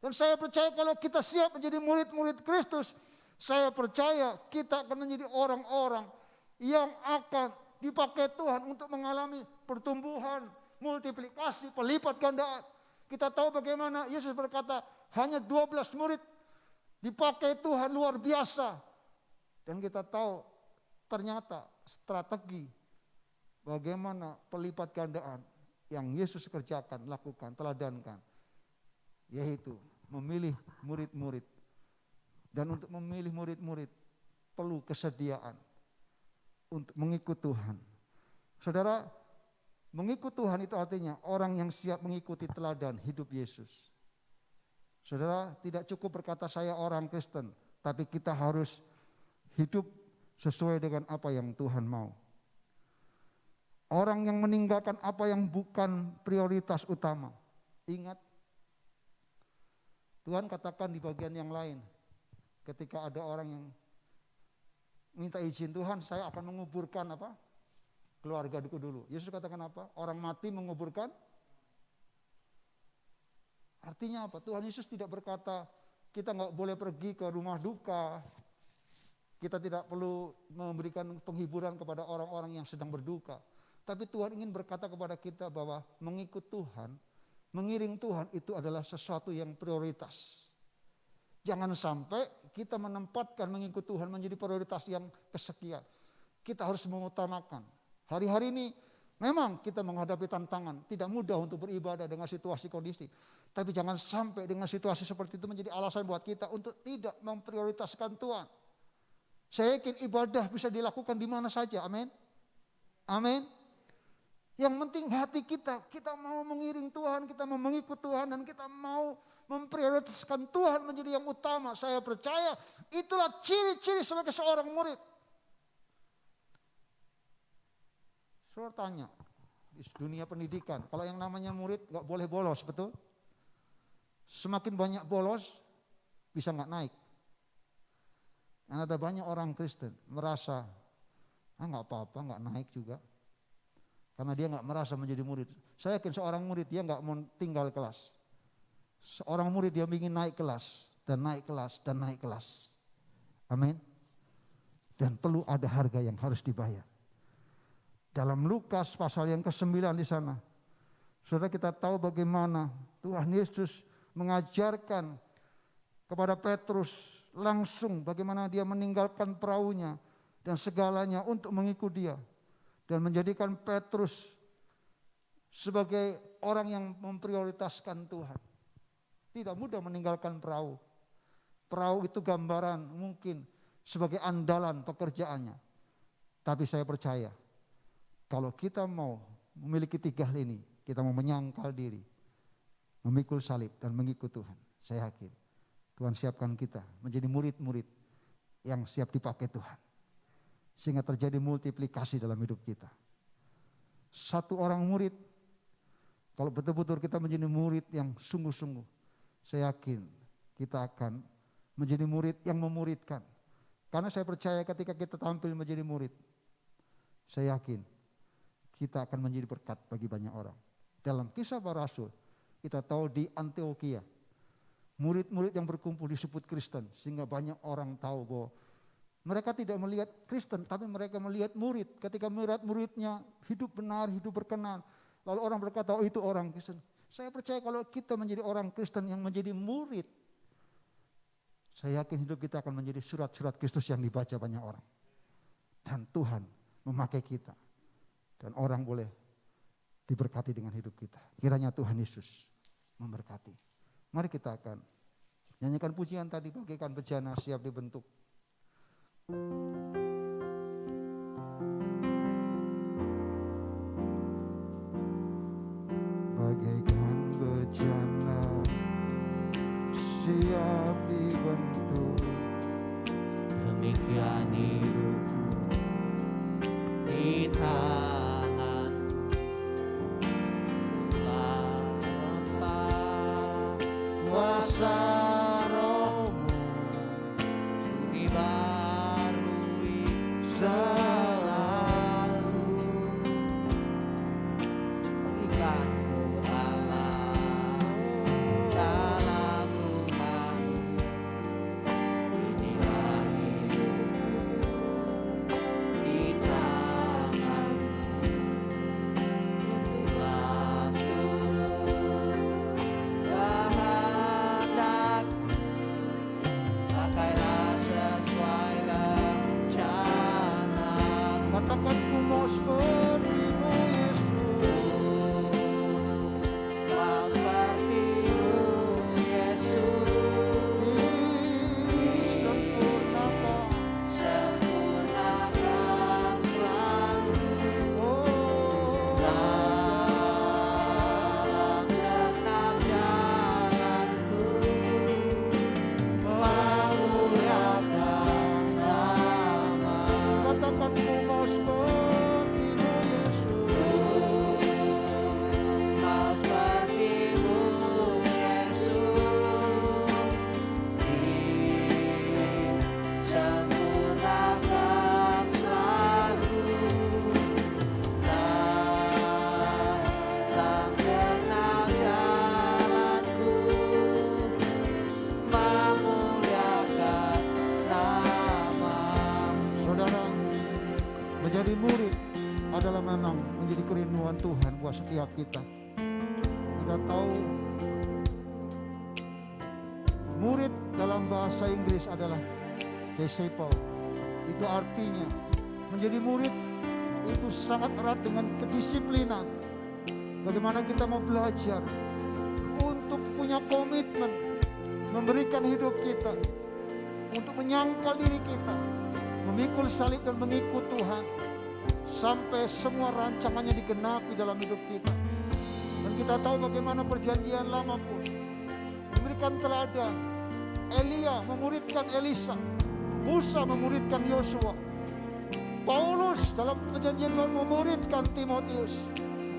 Dan saya percaya kalau kita siap menjadi murid-murid Kristus, saya percaya kita akan menjadi orang-orang yang akan dipakai Tuhan untuk mengalami pertumbuhan, multiplikasi, pelipat gandaan. Kita tahu bagaimana Yesus berkata, hanya 12 murid dipakai Tuhan luar biasa. Dan kita tahu ternyata strategi bagaimana pelipat gandaan yang Yesus kerjakan, lakukan, teladankan, yaitu memilih murid-murid. Dan untuk memilih murid-murid perlu kesediaan untuk mengikut Tuhan. Saudara, mengikut Tuhan itu artinya orang yang siap mengikuti teladan hidup Yesus. Saudara, tidak cukup berkata saya orang Kristen, tapi kita harus hidup sesuai dengan apa yang Tuhan mau. Orang yang meninggalkan apa yang bukan prioritas utama. Ingat, Tuhan katakan di bagian yang lain, ketika ada orang yang minta izin, Tuhan saya akan menguburkan keluargaku dulu. Yesus katakan apa? Orang mati menguburkan. Artinya apa? Tuhan Yesus tidak berkata kita nggak boleh pergi ke rumah duka. Kita tidak perlu memberikan penghiburan kepada orang-orang yang sedang berduka. Tapi Tuhan ingin berkata kepada kita bahwa mengikut Tuhan, mengiring Tuhan itu adalah sesuatu yang prioritas. Jangan sampai kita menempatkan mengikut Tuhan menjadi prioritas yang kesekian. Kita harus mengutamakan. Hari-hari ini memang kita menghadapi tantangan, tidak mudah untuk beribadah dengan situasi kondisi. Tapi jangan sampai dengan situasi seperti itu menjadi alasan buat kita untuk tidak memprioritaskan Tuhan. Saya yakin ibadah bisa dilakukan di mana saja, amin. Amin. Yang penting hati kita mau mengiring Tuhan, kita mau mengikut Tuhan, dan kita mau memprioritaskan Tuhan menjadi yang utama. Saya percaya itulah ciri-ciri sebagai seorang murid. Saudara tanya, di dunia pendidikan, kalau yang namanya murid gak boleh bolos, betul? Semakin banyak bolos, bisa gak naik. Dan ada banyak orang Kristen merasa, gak apa-apa, gak naik juga. Karena dia gak merasa menjadi murid. Saya yakin seorang murid dia gak mau tinggal kelas. Seorang murid dia ingin naik kelas, dan naik kelas, dan naik kelas. Amin. Dan perlu ada harga yang harus dibayar. Dalam Lukas pasal yang ke-9 di sana, saudara, kita tahu bagaimana Tuhan Yesus mengajarkan kepada Petrus langsung bagaimana dia meninggalkan perahunya dan segalanya untuk mengikut dia. Dan menjadikan Petrus sebagai orang yang memprioritaskan Tuhan. Tidak mudah meninggalkan perahu. Perahu itu gambaran mungkin sebagai andalan pekerjaannya. Tapi saya percaya, kalau kita mau memiliki 3 hal ini, kita mau menyangkal diri, memikul salib dan mengikut Tuhan. Saya yakin Tuhan siapkan kita menjadi murid-murid yang siap dipakai Tuhan. Sehingga terjadi multiplikasi dalam hidup kita. Satu orang murid, kalau betul-betul kita menjadi murid yang sungguh-sungguh, saya yakin kita akan menjadi murid yang memuridkan. Karena saya percaya ketika kita tampil menjadi murid, saya yakin kita akan menjadi berkat bagi banyak orang. Dalam Kisah Para Rasul, kita tahu di Antioquia, murid-murid yang berkumpul disebut Kristen, sehingga banyak orang tahu bahwa mereka tidak melihat Kristen, tapi mereka melihat murid. Ketika melihat muridnya hidup benar, hidup berkenan, lalu orang berkata, oh itu orang Kristen. Saya percaya kalau kita menjadi orang Kristen yang menjadi murid, saya yakin hidup kita akan menjadi surat-surat Kristus yang dibaca banyak orang. Dan Tuhan memakai kita. Dan orang boleh diberkati dengan hidup kita. Kiranya Tuhan Yesus memberkati. Mari kita akan nyanyikan pujian tadi, bagaikan bejana siap dibentuk. Bagaikan bejana siap dibentuk, demikian hidupku di tangan Bapa, kuasa Roh-Mu dibarui selalu. Berikanku Allah dalam rumah-Mu, inilah hidupku di tangan-Mu. Itulah seluruh kehendak gereja kita. Kita tahu murid dalam bahasa Inggris adalah disciple. Itu artinya menjadi murid itu sangat erat dengan kedisiplinan. Bagaimana kita mau belajar untuk punya komitmen memberikan hidup kita, untuk menyangkal diri kita, memikul salib dan mengikut Tuhan sampai semua rancangannya digenapi dalam hidup kita. Dan kita tahu bagaimana perjanjian lama pun memberikan teladan. Elia memuridkan Elisa, Musa memuridkan Yosua, Paulus dalam perjanjian baru memuridkan Timotius.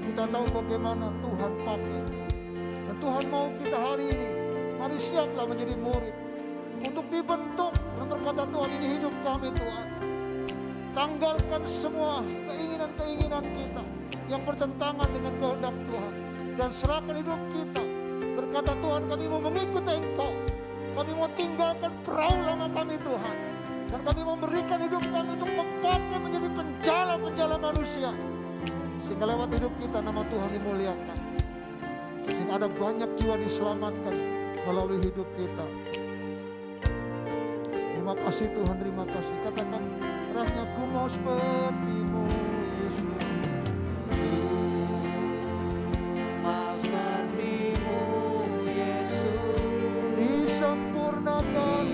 Kita tahu bagaimana Tuhan pakai. Dan Tuhan mau kita hari ini, mari siaplah menjadi murid untuk dibentuk dan berkata, Tuhan ini hidup kami Tuhan. Tanggalkan semua keinginan-keinginan kita yang bertentangan dengan kehendak Tuhan. Dan serahkan hidup kita. Berkata, Tuhan kami mau mengikuti Engkau. Kami mau tinggalkan perahu lama kami Tuhan. Dan kami mau memberikan hidup kami untuk memakai menjadi penjala-penjala manusia. Sehingga lewat hidup kita nama Tuhan dimuliakan. Sehingga ada banyak jiwa diselamatkan melalui hidup kita. Terima kasih Tuhan, terima kasih. Katakan kerasnya, ku mau seperti-Mu Yesus. Mau seperti-Mu Yesus, Disempurnakan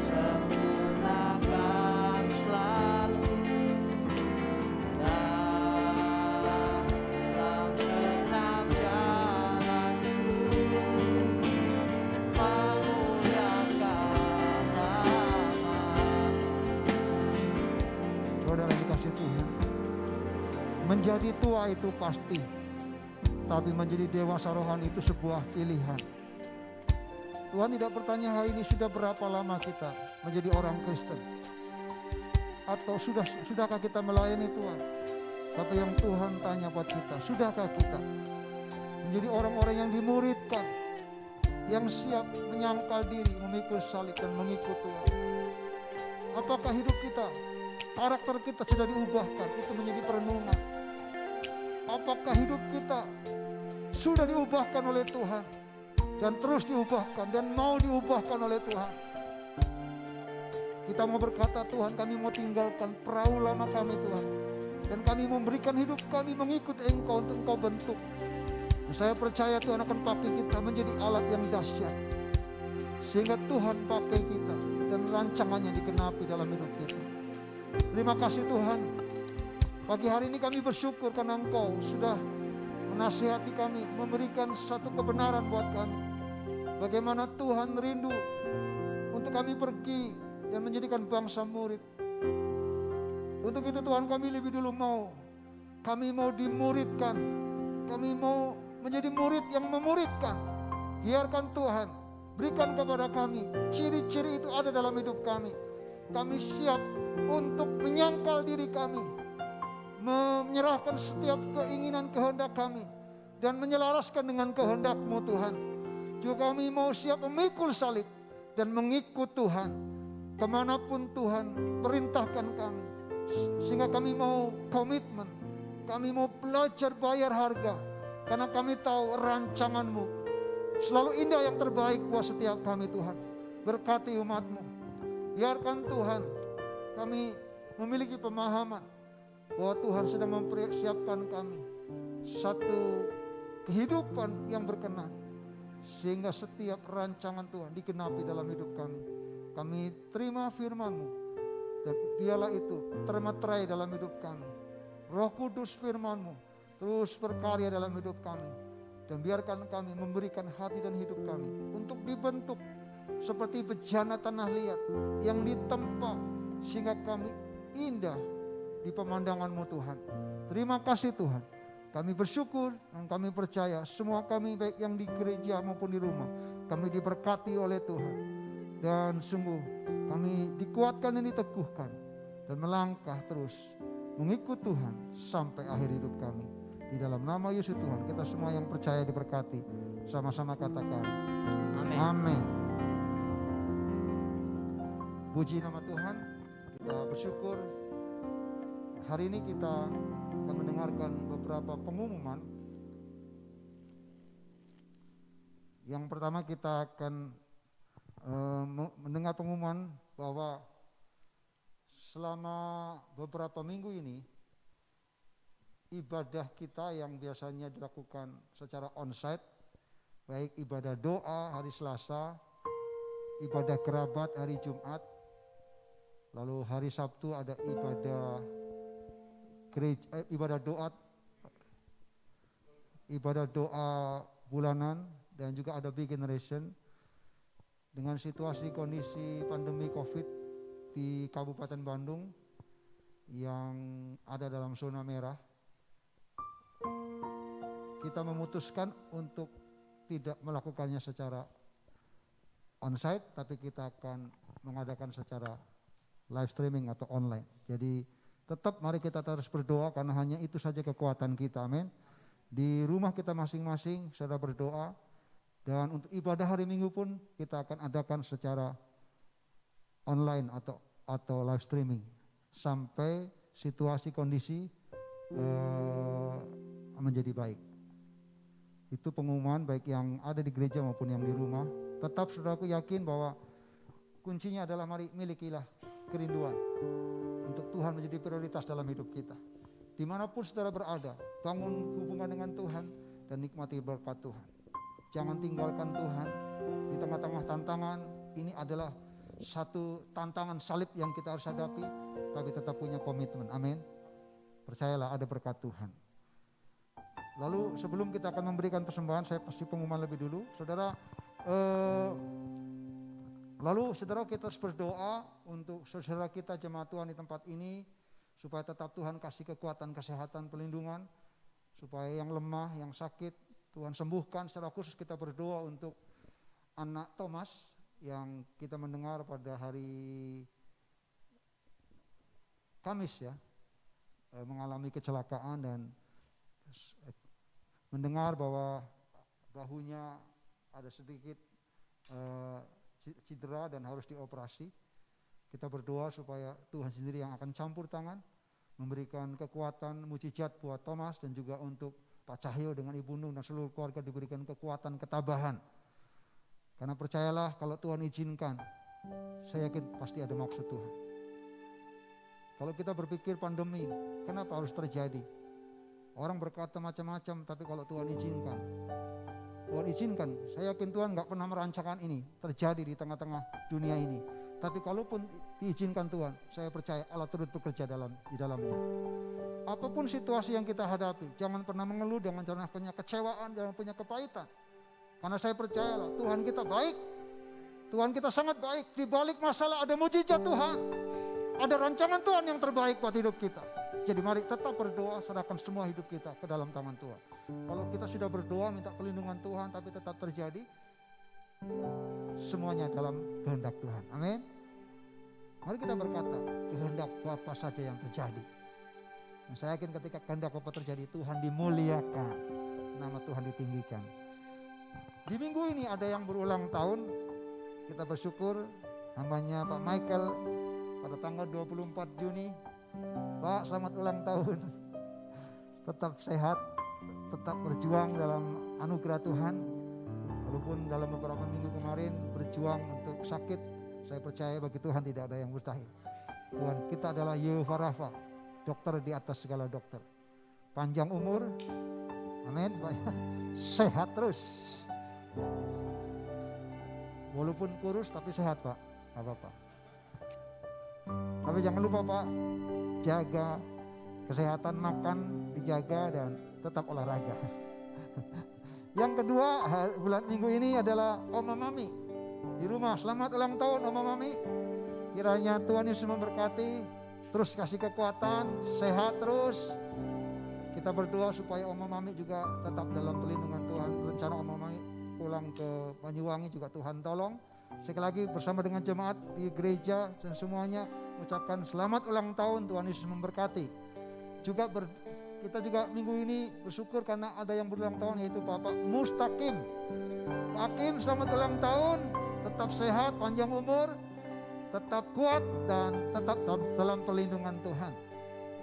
sempurnakan selalu dalam setiap jalanku, memuliakan nama. Saudara dikasih Tuhan, menjadi tua itu pasti, tapi menjadi dewasa rohani itu sebuah pilihan. Tuhan tidak bertanya hari ini sudah berapa lama kita menjadi orang Kristen, atau sudahkah kita melayani Tuhan. Tapi yang Tuhan tanya buat kita, sudahkah kita menjadi orang-orang yang dimuridkan, yang siap menyangkal diri, memikul salib dan mengikut Tuhan. Apakah hidup kita, karakter kita sudah diubahkan? Itu menjadi perenungan. Apakah hidup kita sudah diubahkan oleh Tuhan dan terus diubahkan dan mau diubahkan oleh Tuhan? Kita mau berkata, Tuhan kami mau tinggalkan perahu lama kami Tuhan, dan kami memberikan hidup kami mengikut Engkau untuk Engkau bentuk. Dan saya percaya Tuhan akan pakai kita menjadi alat yang dahsyat, sehingga Tuhan pakai kita dan rancangannya digenapi dalam hidup kita. Terima kasih Tuhan. Pagi hari ini kami bersyukur karena Engkau sudah menasihati kami, memberikan satu kebenaran buat kami. Bagaimana Tuhan rindu untuk kami pergi dan menjadikan bangsa murid. Untuk itu Tuhan kami lebih dulu kami mau dimuridkan. Kami mau menjadi murid yang memuridkan. Biarkan Tuhan berikan kepada kami ciri-ciri itu ada dalam hidup kami. Kami siap untuk menyangkal diri kami, menyerahkan setiap keinginan kehendak kami dan menyelaraskan dengan kehendak-Mu Tuhan. Juga kami mau siap memikul salib dan mengikut Tuhan kemanapun Tuhan perintahkan kami. Sehingga kami mau komitmen, kami mau belajar bayar harga, karena kami tahu rancangan-Mu selalu indah, yang terbaik buat setiap kami Tuhan. Berkati umat-Mu. Biarkan Tuhan kami memiliki pemahaman bahwa Tuhan sedang mempersiapkan kami satu kehidupan yang berkenan, sehingga setiap rancangan Tuhan digenapi dalam hidup kami. Kami terima firman-Mu, dan dialah itu termeterai dalam hidup kami. Roh Kudus firman-Mu terus berkarya dalam hidup kami, dan biarkan kami memberikan hati dan hidup kami untuk dibentuk seperti bejana tanah liat yang ditempa, sehingga kami indah di pemandangan-Mu Tuhan. Terima kasih Tuhan. Kami bersyukur dan kami percaya semua kami baik yang di gereja maupun di rumah, kami diberkati oleh Tuhan. Dan sungguh kami dikuatkan dan diteguhkan dan melangkah terus mengikut Tuhan sampai akhir hidup kami. Di dalam nama Yesus Tuhan, kita semua yang percaya diberkati. Sama-sama katakan Amin. amin. Puji nama Tuhan. Kita bersyukur hari ini kita akan mendengarkan beberapa pengumuman. Yang pertama kita akan mendengar pengumuman bahwa selama beberapa minggu ini ibadah kita yang biasanya dilakukan secara onsite, baik ibadah doa hari Selasa, ibadah kerabat hari Jumat, lalu hari Sabtu ada ibadah gereja, ibadah doa bulanan, dan juga ada Big Generation. Dengan situasi kondisi pandemi COVID di Kabupaten Bandung yang ada dalam zona merah, kita memutuskan untuk tidak melakukannya secara onsite, tapi kita akan mengadakan secara live streaming atau online. Jadi tetap mari kita terus berdoa, karena hanya itu saja kekuatan kita, amin. Di rumah kita masing-masing saudara berdoa, dan untuk ibadah hari Minggu pun kita akan adakan secara online atau live streaming sampai situasi kondisi menjadi baik. Itu pengumuman baik yang ada di gereja maupun yang di rumah. Tetap saudaraku yakin bahwa kuncinya adalah mari milikilah kerinduan untuk Tuhan menjadi prioritas dalam hidup kita. Dimanapun saudara berada, bangun hubungan dengan Tuhan dan nikmati berkat Tuhan. Jangan tinggalkan Tuhan di tengah-tengah tantangan. Ini adalah satu tantangan salib yang kita harus hadapi, tapi tetap punya komitmen, amin. Percayalah ada berkat Tuhan. Lalu sebelum kita akan memberikan persembahan, saya pasti pengumuman lebih dulu, saudara. Lalu saudara, kita harus berdoa untuk saudara kita jemaat Tuhan di tempat ini, supaya tetap Tuhan kasih kekuatan, kesehatan, perlindungan, supaya yang lemah, yang sakit Tuhan sembuhkan. Secara khusus kita berdoa untuk anak Thomas yang kita mendengar pada hari Kamis ya, mengalami kecelakaan dan mendengar bahwa bahunya ada sedikit cedera dan harus dioperasi. Kita berdoa supaya Tuhan sendiri yang akan campur tangan, memberikan kekuatan mujizat buat Thomas, dan juga untuk Pak Cahyo dengan Ibu Nung dan seluruh keluarga diberikan kekuatan ketabahan. Karena percayalah, kalau Tuhan izinkan, saya yakin pasti ada maksud Tuhan. Kalau kita berpikir pandemi, kenapa harus terjadi? Orang berkata macam-macam, tapi kalau Tuhan izinkan, saya yakin Tuhan gak pernah merancangkan ini terjadi di tengah-tengah dunia ini. Tapi kalaupun diizinkan Tuhan, saya percaya Allah turut bekerja di dalamnya. Apapun situasi yang kita hadapi, jangan pernah mengeluh, jangan punya kecewaan, jangan punya kepahitan. Karena saya percayalah Tuhan kita baik, Tuhan kita sangat baik. Di balik masalah ada mujizat Tuhan, ada rancangan Tuhan yang terbaik buat hidup kita. Jadi mari tetap berdoa, serahkan semua hidup kita ke dalam tangan Tuhan. Kalau kita sudah berdoa minta perlindungan Tuhan, tapi tetap terjadi, semuanya dalam kehendak Tuhan, amin. Mari kita berkata, kehendak Bapa saja yang terjadi. Dan saya yakin ketika kehendak Bapa terjadi, Tuhan dimuliakan, nama Tuhan ditinggikan. Di minggu ini ada yang berulang tahun, kita bersyukur hambanya Pak Michael pada tanggal 24 Juni. Pak, selamat ulang tahun. Tetap sehat, tetap berjuang dalam anugerah Tuhan. Walaupun dalam beberapa minggu kemarin berjuang untuk sakit, saya percaya bagi Tuhan tidak ada yang mustahil. Tuhan kita adalah Yehovah Rafa, dokter di atas segala dokter. Panjang umur, amin, sehat terus. Walaupun kurus tapi sehat Pak, gak apa-apa. Tapi jangan lupa Pak, jaga kesehatan, makan dijaga, dan tetap olahraga. Yang kedua, bulan minggu ini adalah Oma Mami di rumah. Selamat ulang tahun Oma Mami. Kiranya Tuhan Yesus memberkati, terus kasih kekuatan, sehat terus. Kita berdoa supaya Oma Mami juga tetap dalam perlindungan Tuhan. Rencana Oma Mami pulang ke Banyuwangi juga Tuhan tolong. Sekali lagi bersama dengan jemaat di gereja dan semuanya mengucapkan selamat ulang tahun, Tuhan Yesus memberkati. Juga kita juga minggu ini bersyukur karena ada yang berulang tahun, yaitu Bapak Mustaqim. Pak Hakim, selamat ulang tahun, tetap sehat, panjang umur, tetap kuat, dan tetap dalam perlindungan Tuhan.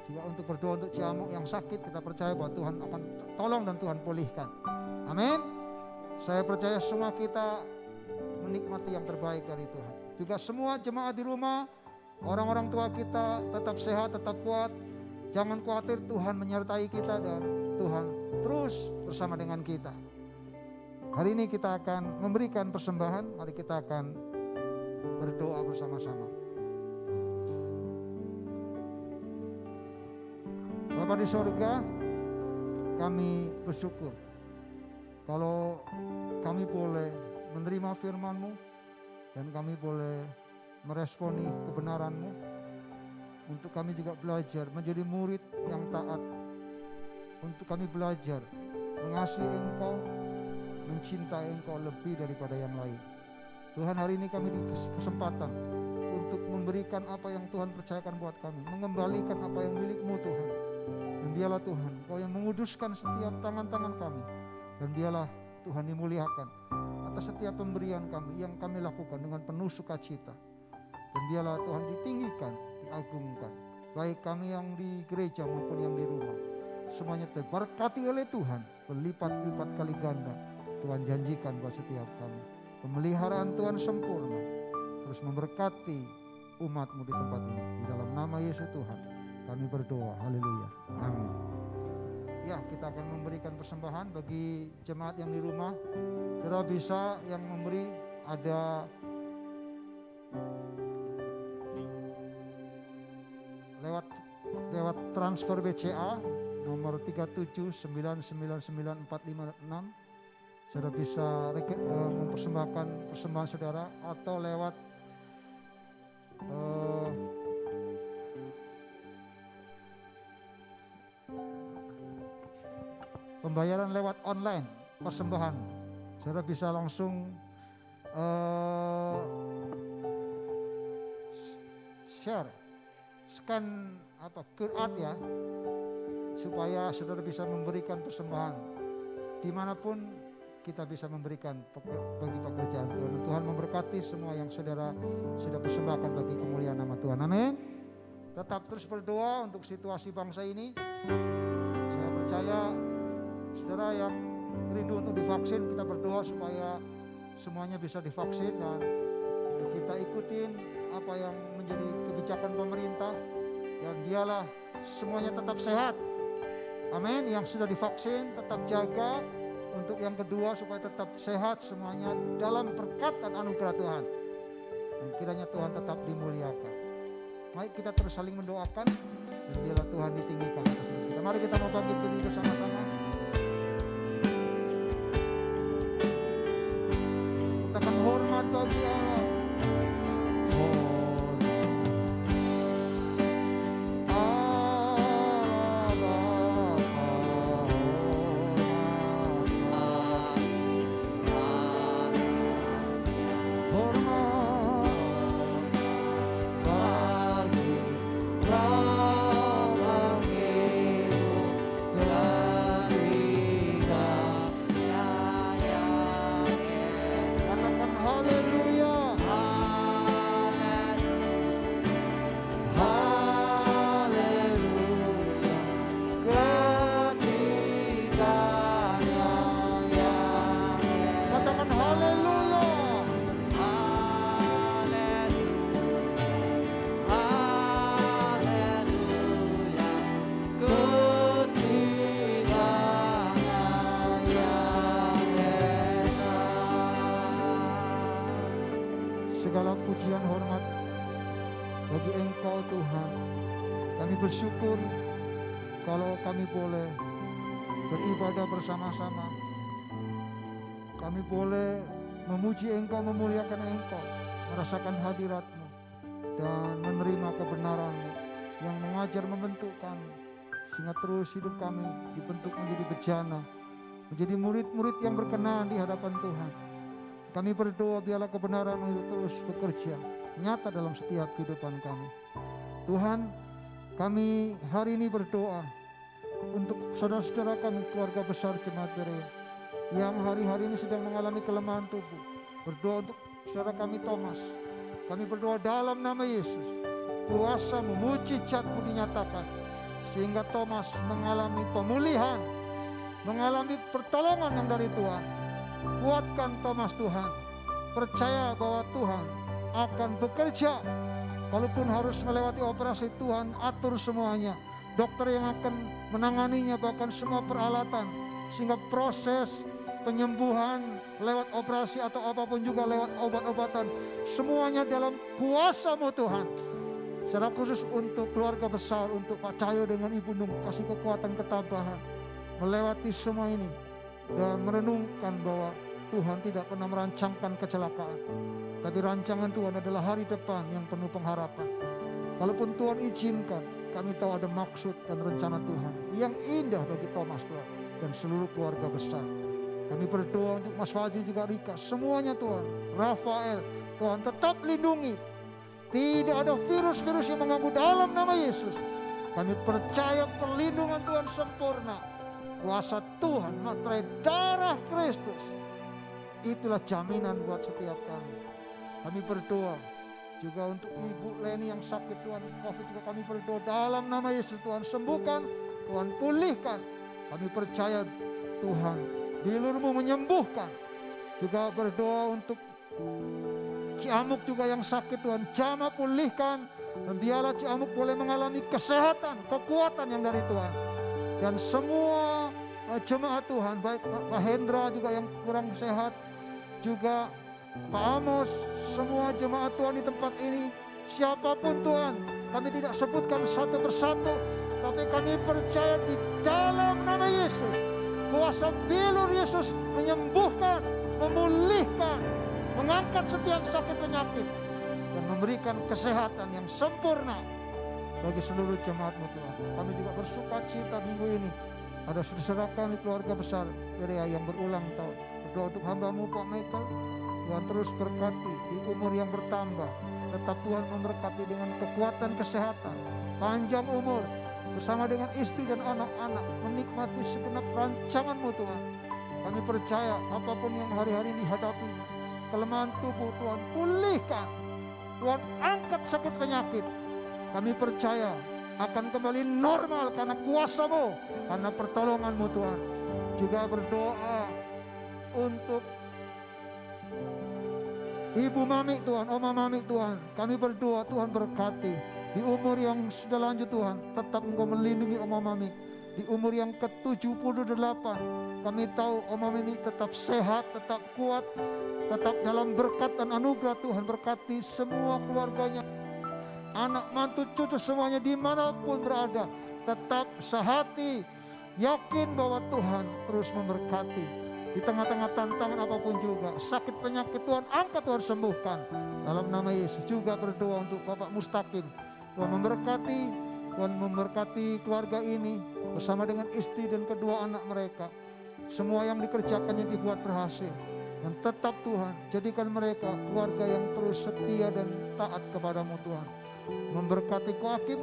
Juga untuk berdoa untuk Ciamuk yang sakit, kita percaya bahwa Tuhan akan tolong dan Tuhan pulihkan. Amin. Saya percaya semua kita menikmati yang terbaik dari Tuhan. Juga semua jemaat di rumah, orang-orang tua kita tetap sehat, tetap kuat. Jangan khawatir, Tuhan menyertai kita dan Tuhan terus bersama dengan kita. Hari ini kita akan memberikan persembahan. Mari kita akan berdoa bersama-sama. Bapa di sorga, kami bersyukur kalau kami boleh menerima firman-Mu dan kami boleh meresponi kebenaran-Mu. Untuk kami juga belajar menjadi murid yang taat. Untuk kami belajar mengasihi Engkau, mencintai Engkau lebih daripada yang lain. Tuhan, hari ini kami dikasih kesempatan untuk memberikan apa yang Tuhan percayakan buat kami, mengembalikan apa yang milik-Mu Tuhan. Dan biarlah Tuhan, Kau yang menguduskan setiap tangan-tangan kami. Dan biarlah Tuhan dimuliakan atas setiap pemberian kami yang kami lakukan dengan penuh sukacita. Dan biarlah Tuhan ditinggikan, diagungkan, baik kami yang di gereja maupun yang di rumah. Semuanya terberkati oleh Tuhan, berlipat-lipat kali ganda. Tuhan janjikan buat setiap kami. Pemeliharaan Tuhan sempurna, terus memberkati umat-Mu di tempat ini. Di dalam nama Yesus Tuhan kami berdoa, haleluya, amin. Ya, kita akan memberikan persembahan bagi jemaat yang di rumah. Saudara bisa yang memberi, ada lewat transfer BCA nomor 37999456. Saudara bisa mempersembahkan persembahan saudara, atau lewat pembayaran lewat online persembahan. Saudara bisa langsung scan QR ya, supaya saudara bisa memberikan persembahan dimanapun kita bisa memberikan bagi pekerjaan Tuhan. Tuhan memberkati semua yang saudara sudah persembahkan bagi kemuliaan nama Tuhan. Amin. Tetap terus berdoa untuk situasi bangsa ini. Saya percaya saudara yang rindu untuk divaksin, kita berdoa supaya semuanya bisa divaksin dan kita ikutin apa yang menjadi kebijakan pemerintah, dan biarlah semuanya tetap sehat. Amin. Yang sudah divaksin tetap jaga. Untuk yang kedua supaya tetap sehat semuanya dalam berkat dan anugerah Tuhan. Dan kiranya Tuhan tetap dimuliakan. Mari kita terus saling mendoakan dan biarlah Tuhan ditinggikan atas hidup kita. Mari kita mau bangkit berdiri bersama-sama. Katakan hormat bagi Allah. Segala pujian hormat bagi Engkau Tuhan. Kami bersyukur kalau kami boleh beribadah bersama-sama. Kami boleh memuji Engkau, memuliakan Engkau, merasakan hadirat-Mu dan menerima kebenaran-Mu yang mengajar, membentuk kami, sehingga terus hidup kami dibentuk menjadi bejana, menjadi murid-murid yang berkenan di hadapan Tuhan. Kami berdoa biarlah kebenaran-Mu itu terus bekerja nyata dalam setiap kehidupan kami. Tuhan, kami hari ini berdoa untuk saudara-saudara kami, keluarga besar Jemaat Berea yang hari-hari ini sedang mengalami kelemahan tubuh. Berdoa untuk saudara kami Thomas. Kami berdoa dalam nama Yesus, kuasa-Mu, mujizat-Mu dinyatakan sehingga Thomas mengalami pemulihan, mengalami pertolongan yang dari Tuhan. Kuatkan Thomas Tuhan, percaya bahwa Tuhan akan bekerja. Kalaupun harus melewati operasi, Tuhan atur semuanya. Dokter yang akan menanganinya, bahkan semua peralatan, sehingga proses penyembuhan lewat operasi atau apapun juga lewat obat-obatan, semuanya dalam kuasa-Mu Tuhan. Secara khusus untuk keluarga besar, untuk Pak Cahyo dengan Ibu Nung, kasih kekuatan ketabahan melewati semua ini dan merenungkan bahwa Tuhan tidak pernah merancangkan kecelakaan, tapi rancangan Tuhan adalah hari depan yang penuh pengharapan. Kalaupun Tuhan izinkan, kami tahu ada maksud dan rencana Tuhan yang indah bagi Thomas Tuhan dan seluruh keluarga besar. Kami berdoa untuk Mas Faji juga Rika, semuanya Tuhan, Rafael, Tuhan tetap lindungi. Tidak ada virus-virus yang mengganggu dalam nama Yesus. Kami percaya perlindungan Tuhan sempurna. Kuasa Tuhan, materai darah Kristus, itulah jaminan buat setiap kami. Kami berdoa juga untuk Ibu Leni yang sakit Tuhan COVID, juga kami berdoa dalam nama Yesus, Tuhan sembuhkan, Tuhan pulihkan. Kami percaya Tuhan, bilur-Mu menyembuhkan. Juga berdoa untuk Ciamuk juga yang sakit Tuhan, jamah pulihkan. Dan biarlah Ciamuk boleh mengalami kesehatan, kekuatan yang dari Tuhan. Dan semua jemaat Tuhan, baik Pak Hendra juga yang kurang sehat, juga Pak Amos, semua jemaat Tuhan di tempat ini, siapapun Tuhan, kami tidak sebutkan satu persatu, tapi kami percaya di dalam nama Yesus, kuasa bilur Yesus menyembuhkan, memulihkan, mengangkat setiap sakit penyakit, dan memberikan kesehatan yang sempurna bagi seluruh jemaat-Mu Tuhan. Kami juga bersuka cita minggu ini ada saudara kami keluarga besar Gerea yang berulang tahun. Berdoa untuk hamba-Mu Pak Michael, Tuhan terus berkati di umur yang bertambah. Tetap Tuhan memberkati dengan kekuatan kesehatan, panjang umur, bersama dengan istri dan anak-anak, menikmati segenap rancangan-Mu Tuhan. Kami percaya apapun yang hari-hari dihadapi, kelemahan tubuh Tuhan pulihkan, Tuhan angkat sakit penyakit. Kami percaya akan kembali normal karena kuasa-Mu, karena pertolongan-Mu Tuhan. Juga berdoa untuk Ibu Mami Tuhan, Oma Mami Tuhan. Kami berdoa Tuhan berkati di umur yang sudah lanjut Tuhan, tetap Engkau melindungi Oma Mami. Di umur yang ke-78, kami tahu Oma Mami tetap sehat, tetap kuat, tetap dalam berkat dan anugerah Tuhan. Berkati semua keluarganya, anak, mantu, cucu, semuanya dimanapun berada, tetap sehati, yakin bahwa Tuhan terus memberkati. Di tengah-tengah tantangan apapun juga, sakit penyakit Tuhan angkat, Tuhan sembuhkan. Dalam nama Yesus. Juga berdoa untuk Bapak Mustaqim, Tuhan memberkati, Tuhan memberkati keluarga ini bersama dengan istri dan kedua anak mereka. Semua yang dikerjakannya dibuat berhasil. Dan tetap Tuhan, jadikan mereka keluarga yang terus setia dan taat kepadamu Tuhan. Memberkati Koakim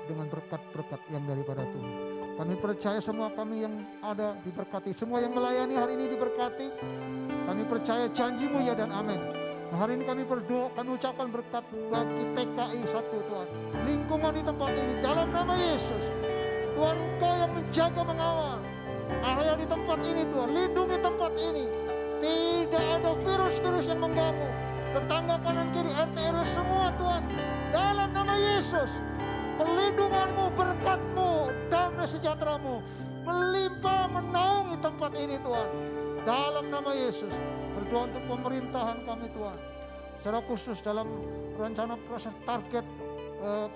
dengan berkat-berkat yang daripada Tuhan. Kami percaya semua kami yang ada diberkati, semua yang melayani hari ini diberkati. Kami percaya janji-Mu ya dan amin. Nah, hari ini kami berdoa, kami ucapkan berkat bagi TKI 1 Tuhan, lingkungan di tempat ini dalam nama Yesus. Tuhan, Engkau yang menjaga, mengawal area di tempat ini Tuhan, lindungi tempat ini. Tidak ada virus-virus yang mengganggu tetangga kanan kiri, RT RW semua Tuhan, dalam nama Yesus. Perlindungan-Mu, berkat-Mu, damai sejahtera-Mu melimpah menaungi tempat ini Tuhan, dalam nama Yesus. Berdoa untuk pemerintahan kami Tuhan, secara khusus dalam rencana proses target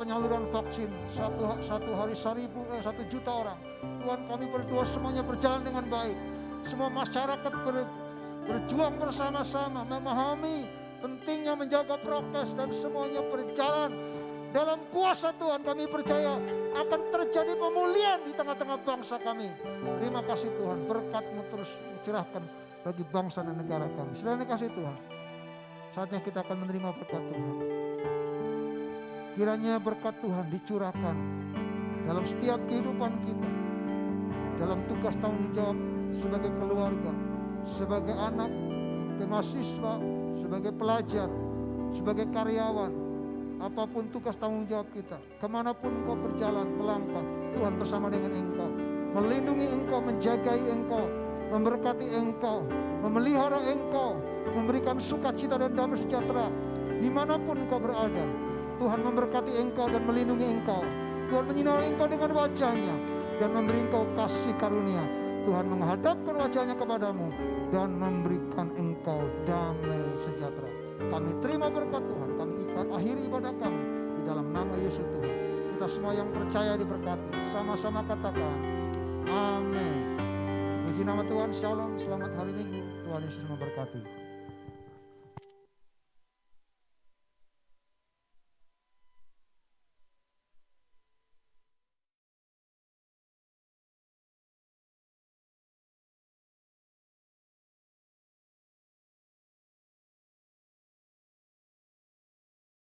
penyaluran vaksin satu hari 1 juta orang. Tuhan, kami berdoa semuanya berjalan dengan baik. Semua masyarakat berjuang bersama-sama, memahami pentingnya menjaga prokes dan semuanya berjalan dalam kuasa Tuhan. Kami percaya akan terjadi pemulihan di tengah-tengah bangsa kami. Terima kasih Tuhan, berkat-Mu terus curahkan bagi bangsa dan negara kami. Saudara kasih Tuhan, saatnya kita akan menerima berkat Tuhan. Kiranya berkat Tuhan dicurahkan dalam setiap kehidupan kita, dalam tugas tanggung jawab sebagai keluarga, sebagai anak, sebagai mahasiswa, sebagai pelajar, sebagai karyawan, apapun tugas tanggung jawab kita, kemanapun Engkau berjalan, melangkah, Tuhan bersama dengan Engkau, melindungi Engkau, menjagai Engkau, memberkati Engkau, memelihara Engkau, memberikan sukacita dan damai sejahtera dimanapun Engkau berada. Tuhan memberkati Engkau dan melindungi Engkau. Tuhan menyinari Engkau dengan wajah-Nya dan memberi Engkau kasih karunia. Tuhan menghadapkan wajah-Nya kepadamu dan memberikan Engkau damai sejahtera. Kami terima berkat Tuhan. Kami akhiri ibadah kami di dalam nama Yesus Tuhan. Kita semua yang percaya diberkati. Sama-sama katakan amin. Puji nama Tuhan. Shalom. Selamat hari Minggu. Tuhan Yesus memberkati.